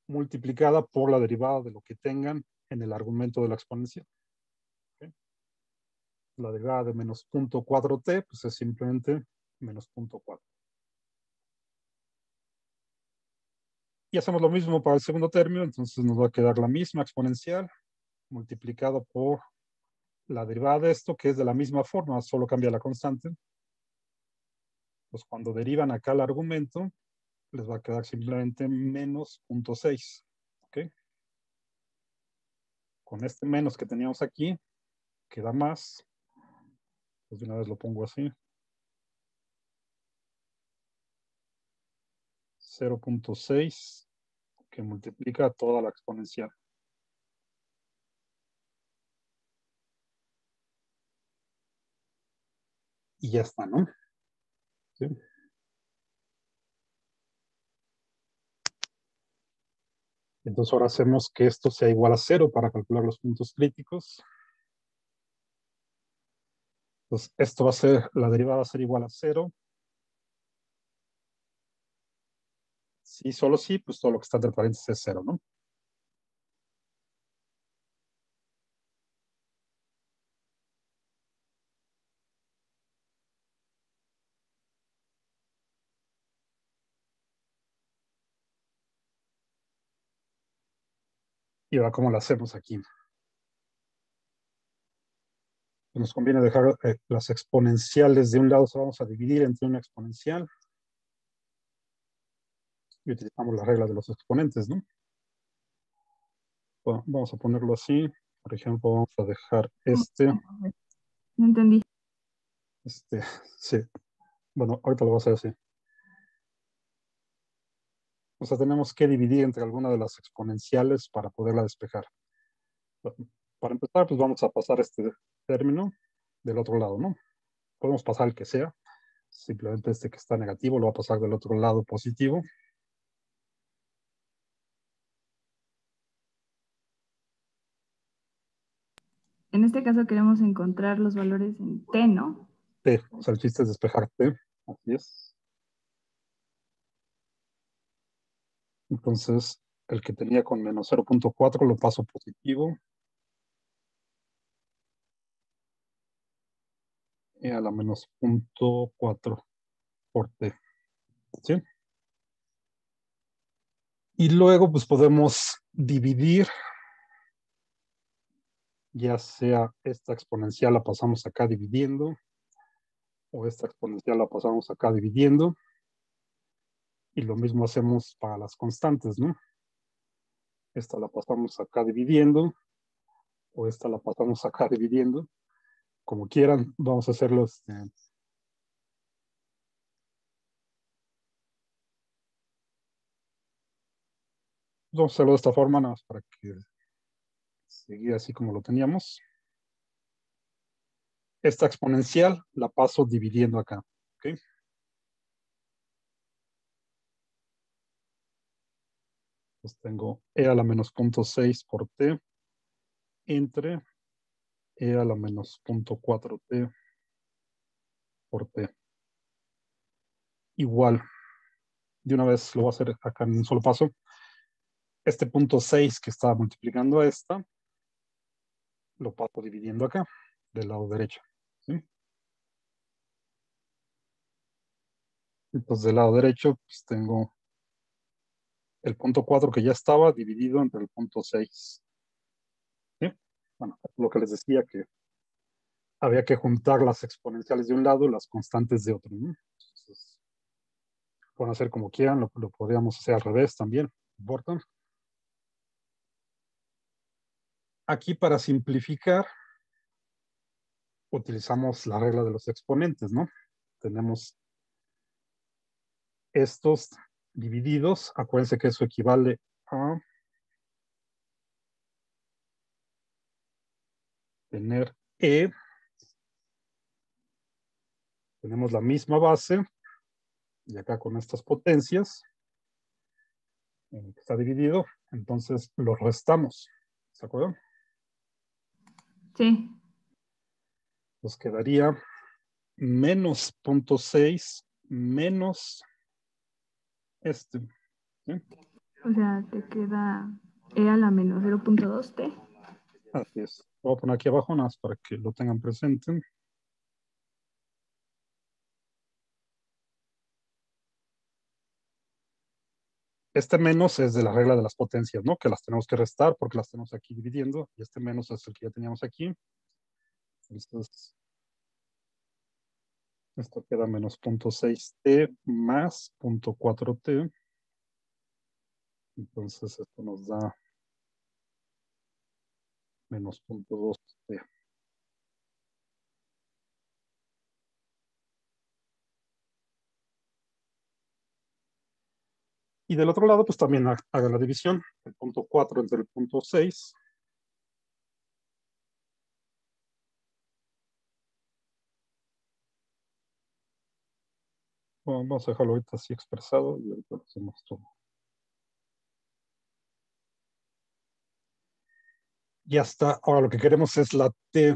multiplicada por la derivada de lo que tengan en el argumento de la exponencial. ¿Okay? La derivada de menos 0.4t, pues es simplemente menos 0.4. Y hacemos lo mismo para el segundo término, entonces nos va a quedar la misma exponencial multiplicado por la derivada de esto, que es de la misma forma, solo cambia la constante. Pues cuando derivan acá el argumento, les va a quedar simplemente menos 0.6. ¿Ok? Con este menos que teníamos aquí, queda más. Pues de una vez lo pongo así. 0.6 que multiplica toda la exponencial. Y ya está, ¿no? ¿Sí? Entonces ahora hacemos que esto sea igual a 0 para calcular los puntos críticos. Entonces esto va a ser, la derivada va a ser igual a 0. Si solo sí, pues todo lo que está entre paréntesis es 0, ¿no? Y ahora, ¿cómo lo hacemos aquí? Nos conviene dejar las exponenciales de un lado, se vamos a dividir entre una exponencial. Y utilizamos las reglas de los exponentes, ¿no? Bueno, vamos a ponerlo así. Por ejemplo, vamos a dejar No entendí. Sí. Bueno, ahorita lo voy a hacer así. O sea, tenemos que dividir entre alguna de las exponenciales para poderla despejar. Para empezar, pues vamos a pasar este término del otro lado, ¿no? Podemos pasar el que sea. Simplemente este que está negativo lo va a pasar del otro lado positivo. en este caso queremos encontrar los valores en t, ¿no? T, o sea, el chiste es despejar T, así es. Entonces, el que tenía con menos 0.4 lo paso positivo. Y a la menos 0.4 por T. ¿Sí? Y luego, pues podemos dividir, ya sea esta exponencial la pasamos acá dividiendo, o esta exponencial la pasamos acá dividiendo. Y lo mismo hacemos para las constantes, ¿no? Esta la pasamos acá dividiendo, o esta la pasamos acá dividiendo. Como quieran, vamos a hacerlo. Vamos a hacerlo de esta forma, nada más para que siga así como lo teníamos. Esta exponencial la paso dividiendo acá. ¿Ok? Entonces tengo e a la menos 0.6 por t entre e a la menos 0.4t por t. Igual, de una vez lo voy a hacer acá en un solo paso. Este punto 6 que está multiplicando a esta, lo paso dividiendo acá, del lado derecho. ¿Sí? Entonces del lado derecho pues tengo el punto 4 que ya estaba dividido entre el punto 6. ¿Sí? Bueno, lo que les decía que había que juntar las exponenciales de un lado y las constantes de otro, ¿no? Entonces, pueden hacer como quieran, lo podríamos hacer al revés también, no importa. Aquí para simplificar, utilizamos la regla de los exponentes, ¿no? Tenemos estos divididos, acuérdense que eso equivale a tener E, tenemos la misma base, y acá con estas potencias, está dividido, entonces lo restamos, ¿se acuerdan? Sí. Nos quedaría menos 0.6 menos este. ¿Sí? O sea, te queda e a la menos 0.2t. Así es. Lo voy a poner aquí abajo nada más para que lo tengan presente. Este menos es de la regla de las potencias, ¿no? Que las tenemos que restar porque las tenemos aquí dividiendo. Y este menos es el que ya teníamos aquí. Entonces, esto queda menos 0.6t más 0.4t. Entonces, esto nos da menos 0.2t. Y del otro lado, pues también haga la división. El punto 4 entre el punto 6. Bueno, vamos a dejarlo ahorita así expresado y ahorita lo hacemos todo. Ya está. Ahora lo que queremos es la t.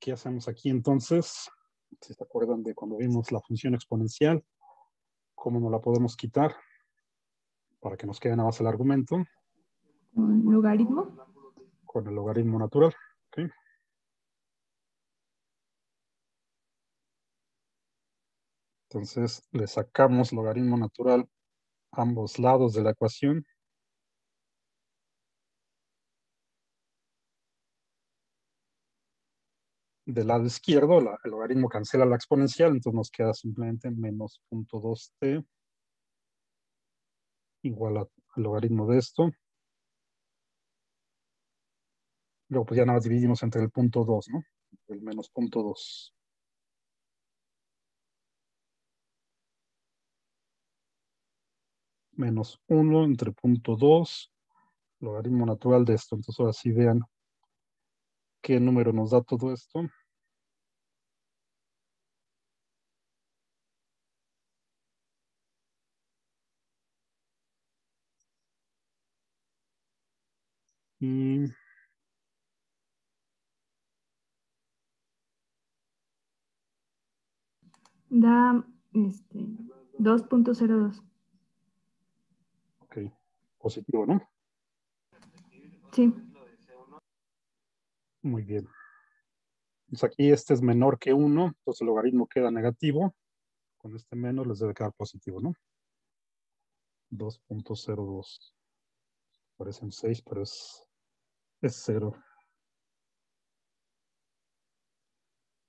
¿Qué hacemos aquí entonces? Si se acuerdan de cuando vimos la función exponencial, ¿cómo no la podemos quitar? Para que nos quede nada más el argumento. ¿Un logaritmo? Con el logaritmo natural. ¿Okay? Entonces le sacamos logaritmo natural a ambos lados de la ecuación. Del lado izquierdo, el logaritmo cancela la exponencial, entonces nos queda simplemente menos 0.2t igual al logaritmo de esto. Luego pues ya nada más dividimos entre el punto 2, ¿no? El menos 0.2. Menos 1 entre punto 2, logaritmo natural de esto. Entonces ahora sí vean qué número nos da todo esto. Y Da 2.02. Ok, positivo, ¿no? Sí. Muy bien. Pues aquí este es menor que 1, entonces el logaritmo queda negativo. Con este menos les debe quedar positivo, ¿no? 2.02. Parecen 6, pero es 0.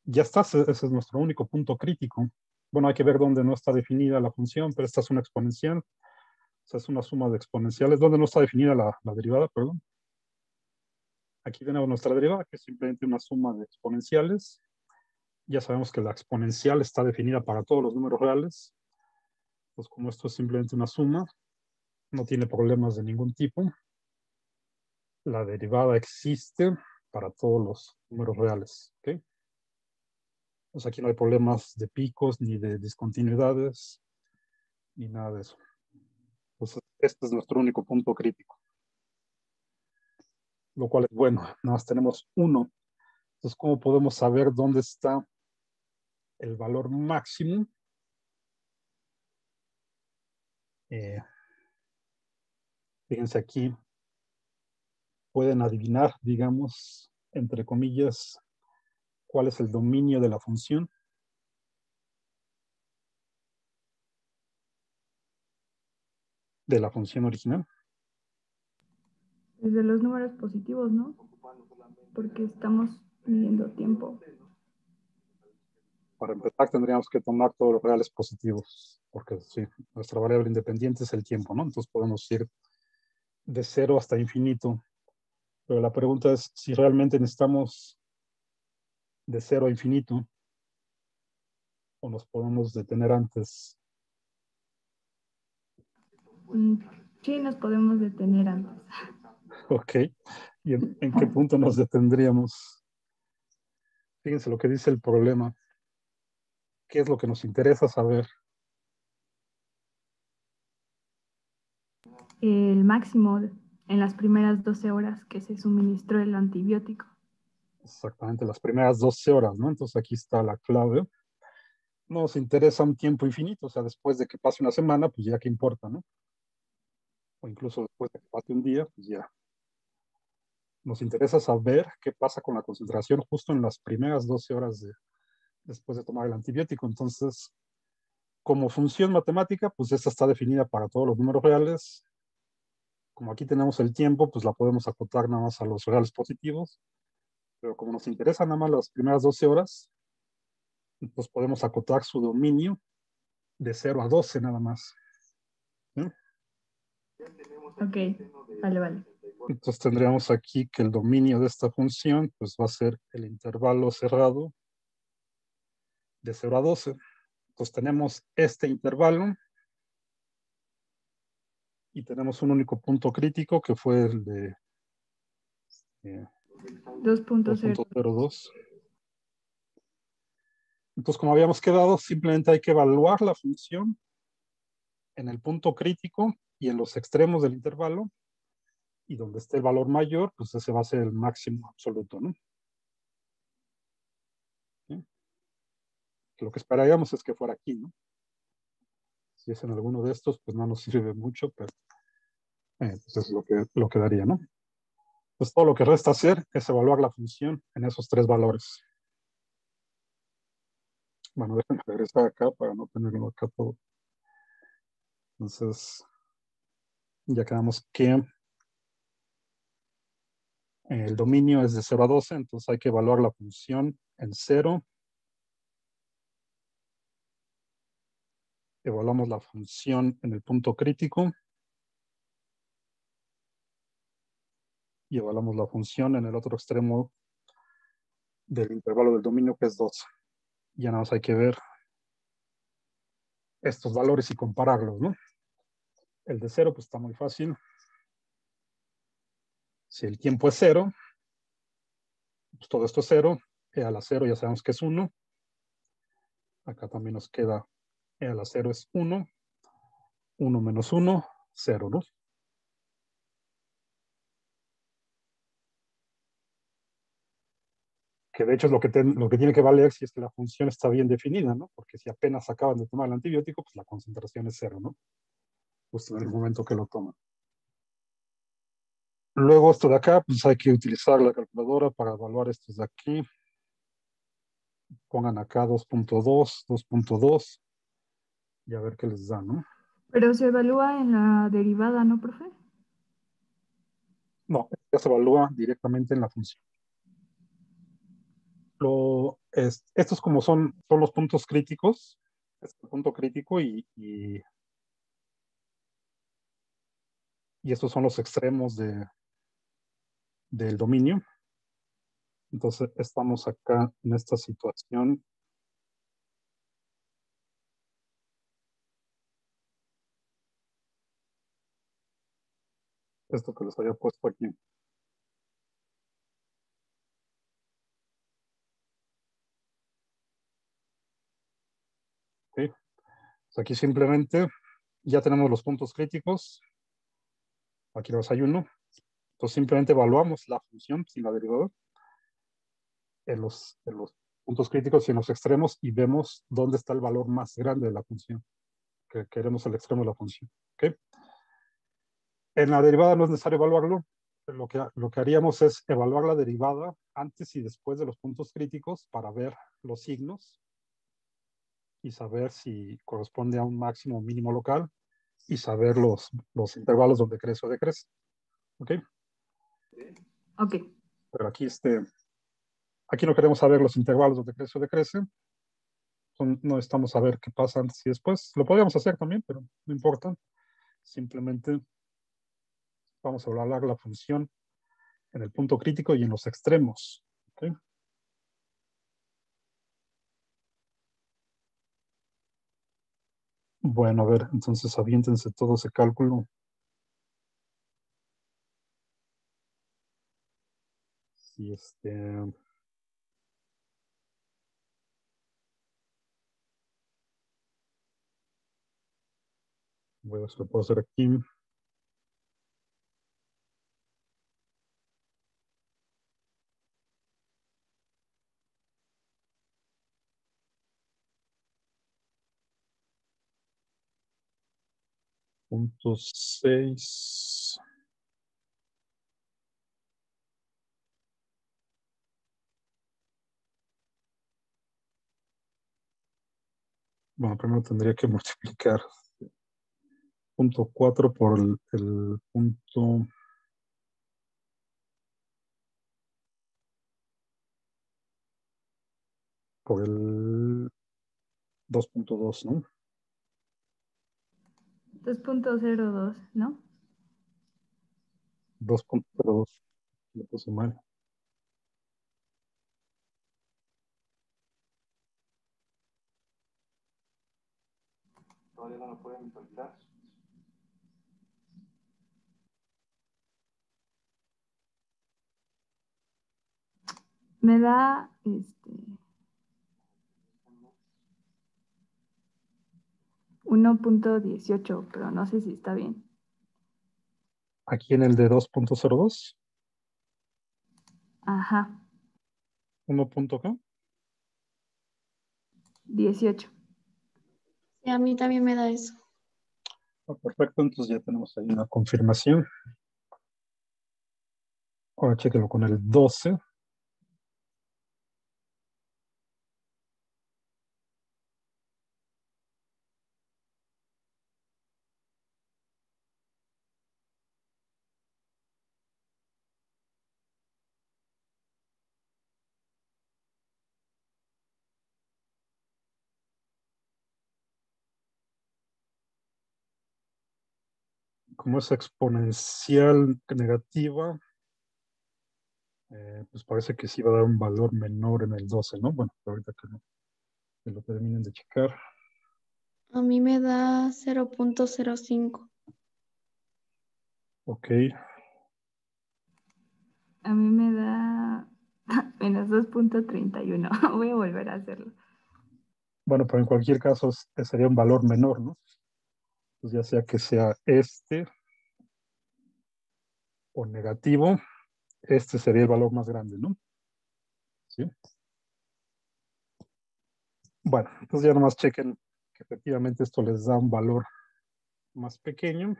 Ya está, ese es nuestro único punto crítico. Bueno, hay que ver dónde no está definida la función, pero esta es una exponencial. O sea, es una suma de exponenciales. ¿Dónde no está definida la derivada? Perdón. Aquí tenemos nuestra derivada, que es simplemente una suma de exponenciales. Ya sabemos que la exponencial está definida para todos los números reales. Pues como esto es simplemente una suma, no tiene problemas de ningún tipo. La derivada existe para todos los números reales. ¿Okay? Pues aquí no hay problemas de picos, ni de discontinuidades, ni nada de eso. Entonces, este es nuestro único punto crítico. Lo cual es bueno, nada más tenemos 1. Entonces, ¿cómo podemos saber dónde está el valor máximo? Fíjense aquí, pueden adivinar, digamos, entre comillas, cuál es el dominio de la función. De la función original. Desde los números positivos, ¿no? Porque estamos midiendo tiempo. Para empezar, tendríamos que tomar todos los reales positivos, porque sí, nuestra variable independiente es el tiempo, ¿no? Entonces podemos ir de 0 hasta infinito. Pero la pregunta es si realmente necesitamos de 0 a infinito o nos podemos detener antes. Sí, nos podemos detener antes. Ok. ¿Y en qué punto nos detendríamos? Fíjense lo que dice el problema. ¿Qué es lo que nos interesa saber? El máximo en las primeras 12 horas que se suministró el antibiótico. Exactamente, las primeras 12 horas, ¿no? Entonces aquí está la clave. Nos interesa un tiempo infinito, o sea, después de que pase una semana, pues ya qué importa, ¿no? O incluso después de que pase un día, pues ya. Nos interesa saber qué pasa con la concentración justo en las primeras 12 horas después de tomar el antibiótico. Entonces, como función matemática, pues esta está definida para todos los números reales. Como aquí tenemos el tiempo, pues la podemos acotar nada más a los reales positivos. Pero como nos interesa nada más las primeras 12 horas, pues podemos acotar su dominio de 0 a 12 nada más. ¿Sí? Ok, vale. Entonces tendríamos aquí que el dominio de esta función pues va a ser el intervalo cerrado de 0 a 12. Entonces tenemos este intervalo y tenemos un único punto crítico que fue el de 2.02. Entonces, como habíamos quedado, simplemente hay que evaluar la función en el punto crítico y en los extremos del intervalo, y donde esté el valor mayor, pues ese va a ser el máximo absoluto, ¿no? ¿Sí? Lo que esperaríamos es que fuera aquí, ¿no? Si es en alguno de estos, pues no nos sirve mucho, pero pues es lo que daría, ¿no? Pues todo lo que resta hacer es evaluar la función en esos 3 valores. Bueno, déjenme regresar acá para no tenerlo acá todo. Entonces, ya quedamos que el dominio es de 0 a 12, entonces hay que evaluar la función en 0. Evaluamos la función en el punto crítico. Y evaluamos la función en el otro extremo del intervalo del dominio, que es 12. Ya nada más hay que ver estos valores y compararlos, ¿no? El de 0, pues está muy fácil. Si el tiempo es 0, pues todo esto es 0. E a la 0 ya sabemos que es 1. Acá también nos queda E a la 0 es 1. 1 menos 1, 0, ¿no? Ok. que de hecho es lo que tiene que valer si es que la función está bien definida, ¿no? Porque si apenas acaban de tomar el antibiótico, pues la concentración es cero, ¿no? Justo en el momento que lo toman. Luego esto de acá, pues hay que utilizar la calculadora para evaluar estos de aquí. Pongan acá 2.2, 2.2 y a ver qué les da, ¿no? Pero se evalúa en la derivada, ¿no, profe? No, ya se evalúa directamente en la función. Estos como son los puntos críticos, es el punto crítico y estos son los extremos del dominio. Entonces estamos acá en esta situación. Esto que les había puesto aquí. ¿Okay? Pues aquí simplemente ya tenemos los puntos críticos. Aquí los hay uno. Entonces simplemente evaluamos la función sin la derivada en los puntos críticos y en los extremos y vemos dónde está el valor más grande de la función, que queremos el extremo de la función. ¿Okay? En la derivada no es necesario evaluarlo. Lo que haríamos es evaluar la derivada antes y después de los puntos críticos para ver los signos y saber si corresponde a un máximo o mínimo local y saber los intervalos donde crece o decrece. ¿Ok? Ok. Pero aquí no queremos saber los intervalos donde crece o decrece. No estamos a ver qué pasa antes y después. Lo podríamos hacer también, pero no importa. Simplemente vamos a evaluar la función en el punto crítico y en los extremos. ¿Okay? Bueno, a ver, entonces aviéntense todo ese cálculo. Y voy a ver si lo puedo hacer aquí. Punto 6. Bueno, primero tendría que multiplicar punto 4 por el punto. Por el 2.2, ¿no? 2.02, ¿no? 2.02. Lo puse mal. Todavía no lo pueden visualizar. Me da 1.18, pero no sé si está bien. Aquí en el de 2.02. Ajá, 1. ¿Qué? 18. Sí, a mí también me da eso. Perfecto, entonces ya tenemos ahí una confirmación. Ahora chéquelo con el 12. Como es exponencial negativa, pues parece que sí va a dar un valor menor en el 12, ¿no? Bueno, ahorita que lo terminen de checar. A mí me da 0.05. Ok, A mí me da menos 2.31. Voy a volver a hacerlo. bueno, pero en cualquier caso sería un valor menor, ¿no? Pues ya sea que sea o negativo, este sería el valor más grande, ¿no? ¿sí? Bueno, entonces ya nomás chequen que efectivamente esto les da un valor más pequeño.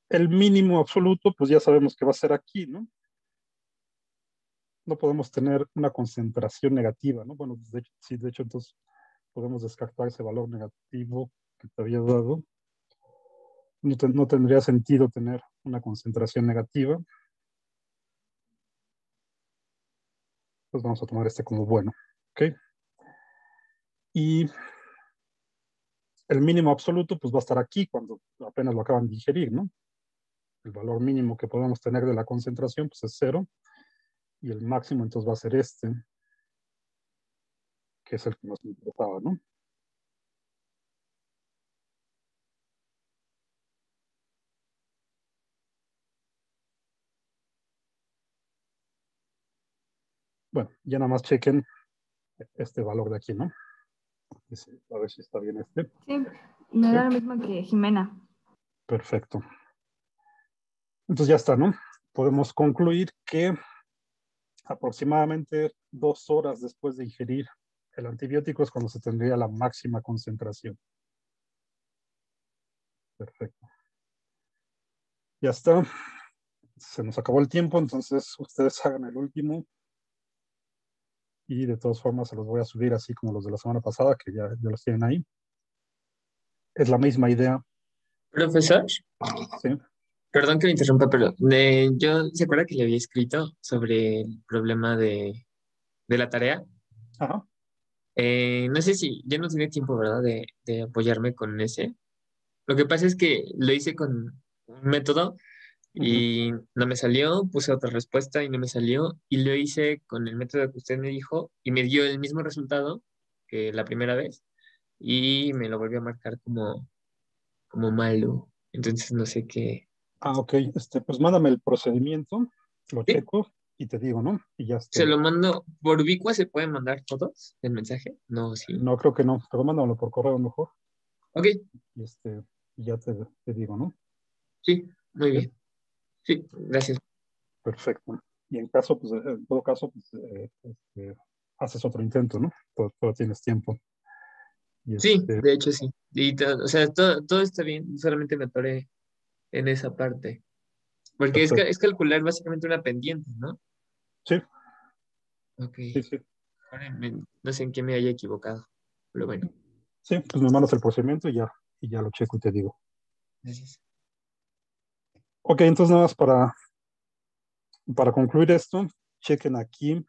El mínimo absoluto, pues ya sabemos que va a ser aquí, ¿no? No podemos tener una concentración negativa, ¿no? Bueno, de hecho, sí, de hecho, entonces podemos descartar ese valor negativo que te había dado. No tendría sentido tener una concentración negativa. Pues vamos a tomar este como bueno, ¿ok? Y el mínimo absoluto, pues va a estar aquí cuando apenas lo acaban de digerir, ¿no? El valor mínimo que podemos tener de la concentración, pues es 0. Y el máximo, entonces, va a ser este, que es el que nos importaba, ¿no? Bueno, ya nada más chequen este valor de aquí, ¿no? A ver si está bien este. Sí, me Sí. da lo mismo que Jimena. Perfecto. Entonces ya está, ¿no? Podemos concluir que aproximadamente 2 horas después de ingerir el antibiótico es cuando se tendría la máxima concentración. Perfecto. Ya está. Se nos acabó el tiempo, entonces ustedes hagan el último. Y de todas formas se los voy a subir así como los de la semana pasada, que ya los tienen ahí. Es la misma idea. Profesor, ¿Sí? perdón que me interrumpa, pero yo, ¿se acuerda que le había escrito sobre el problema de la tarea? Ajá. No sé si ya no tiene tiempo, ¿verdad? De apoyarme con ese. Lo que pasa es que lo hice con un método Uh-huh. y no me salió, puse otra respuesta y no me salió, y lo hice con el método que usted me dijo y me dio el mismo resultado que la primera vez y me lo volvió a marcar como malo. Entonces no sé qué. Ok. Pues mándame el procedimiento, lo ¿Sí? checo y te digo, ¿no? Y ya Se lo mando por Ubicua, ¿se pueden mandar fotos del mensaje? No, sí. No, creo que no, pero mándamelo por correo mejor. Ok, Y y ya te digo, ¿no? sí, muy ¿Sí? bien. Sí, gracias. Perfecto. Y en caso, pues, en todo caso, pues, haces otro intento, ¿no? Todo tienes tiempo. Y Sí, de hecho sí. Y o sea, todo está bien, solamente me atoré en esa parte. Porque perfecto. es calcular básicamente una pendiente, ¿no? Sí, Ok. sí, sí. Ahora no sé en qué me haya equivocado, pero bueno, Sí, pues me mandas el procedimiento y ya lo checo y te digo. gracias. Ok, entonces nada más para concluir esto, chequen aquí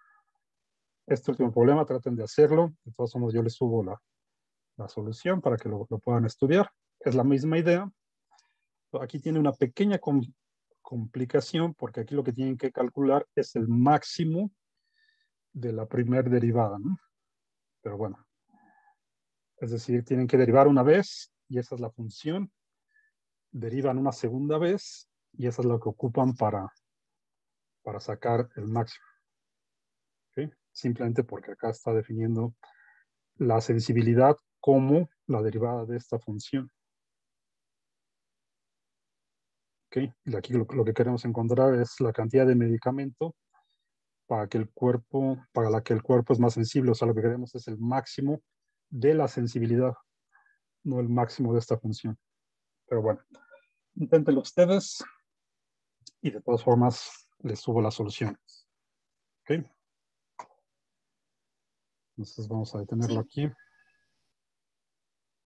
este último problema, traten de hacerlo. De todos modos, yo les subo la solución para que lo puedan estudiar. Es la misma idea. Aquí tiene una pequeña complicación porque aquí lo que tienen que calcular es el máximo de la primer derivada, ¿no? Pero bueno, es decir, tienen que derivar una vez y esa es la función. Derivan una segunda vez y esa es lo que ocupan para sacar el máximo. ¿Okay? Simplemente porque acá está definiendo la sensibilidad como la derivada de esta función. ¿Okay? Y aquí lo que queremos encontrar es la cantidad de medicamento para la que el cuerpo es más sensible. O sea, lo que queremos es el máximo de la sensibilidad, no el máximo de esta función. Pero bueno, inténtenlo ustedes y de todas formas les subo las soluciones. ¿Ok? Entonces vamos a detenerlo Sí. aquí.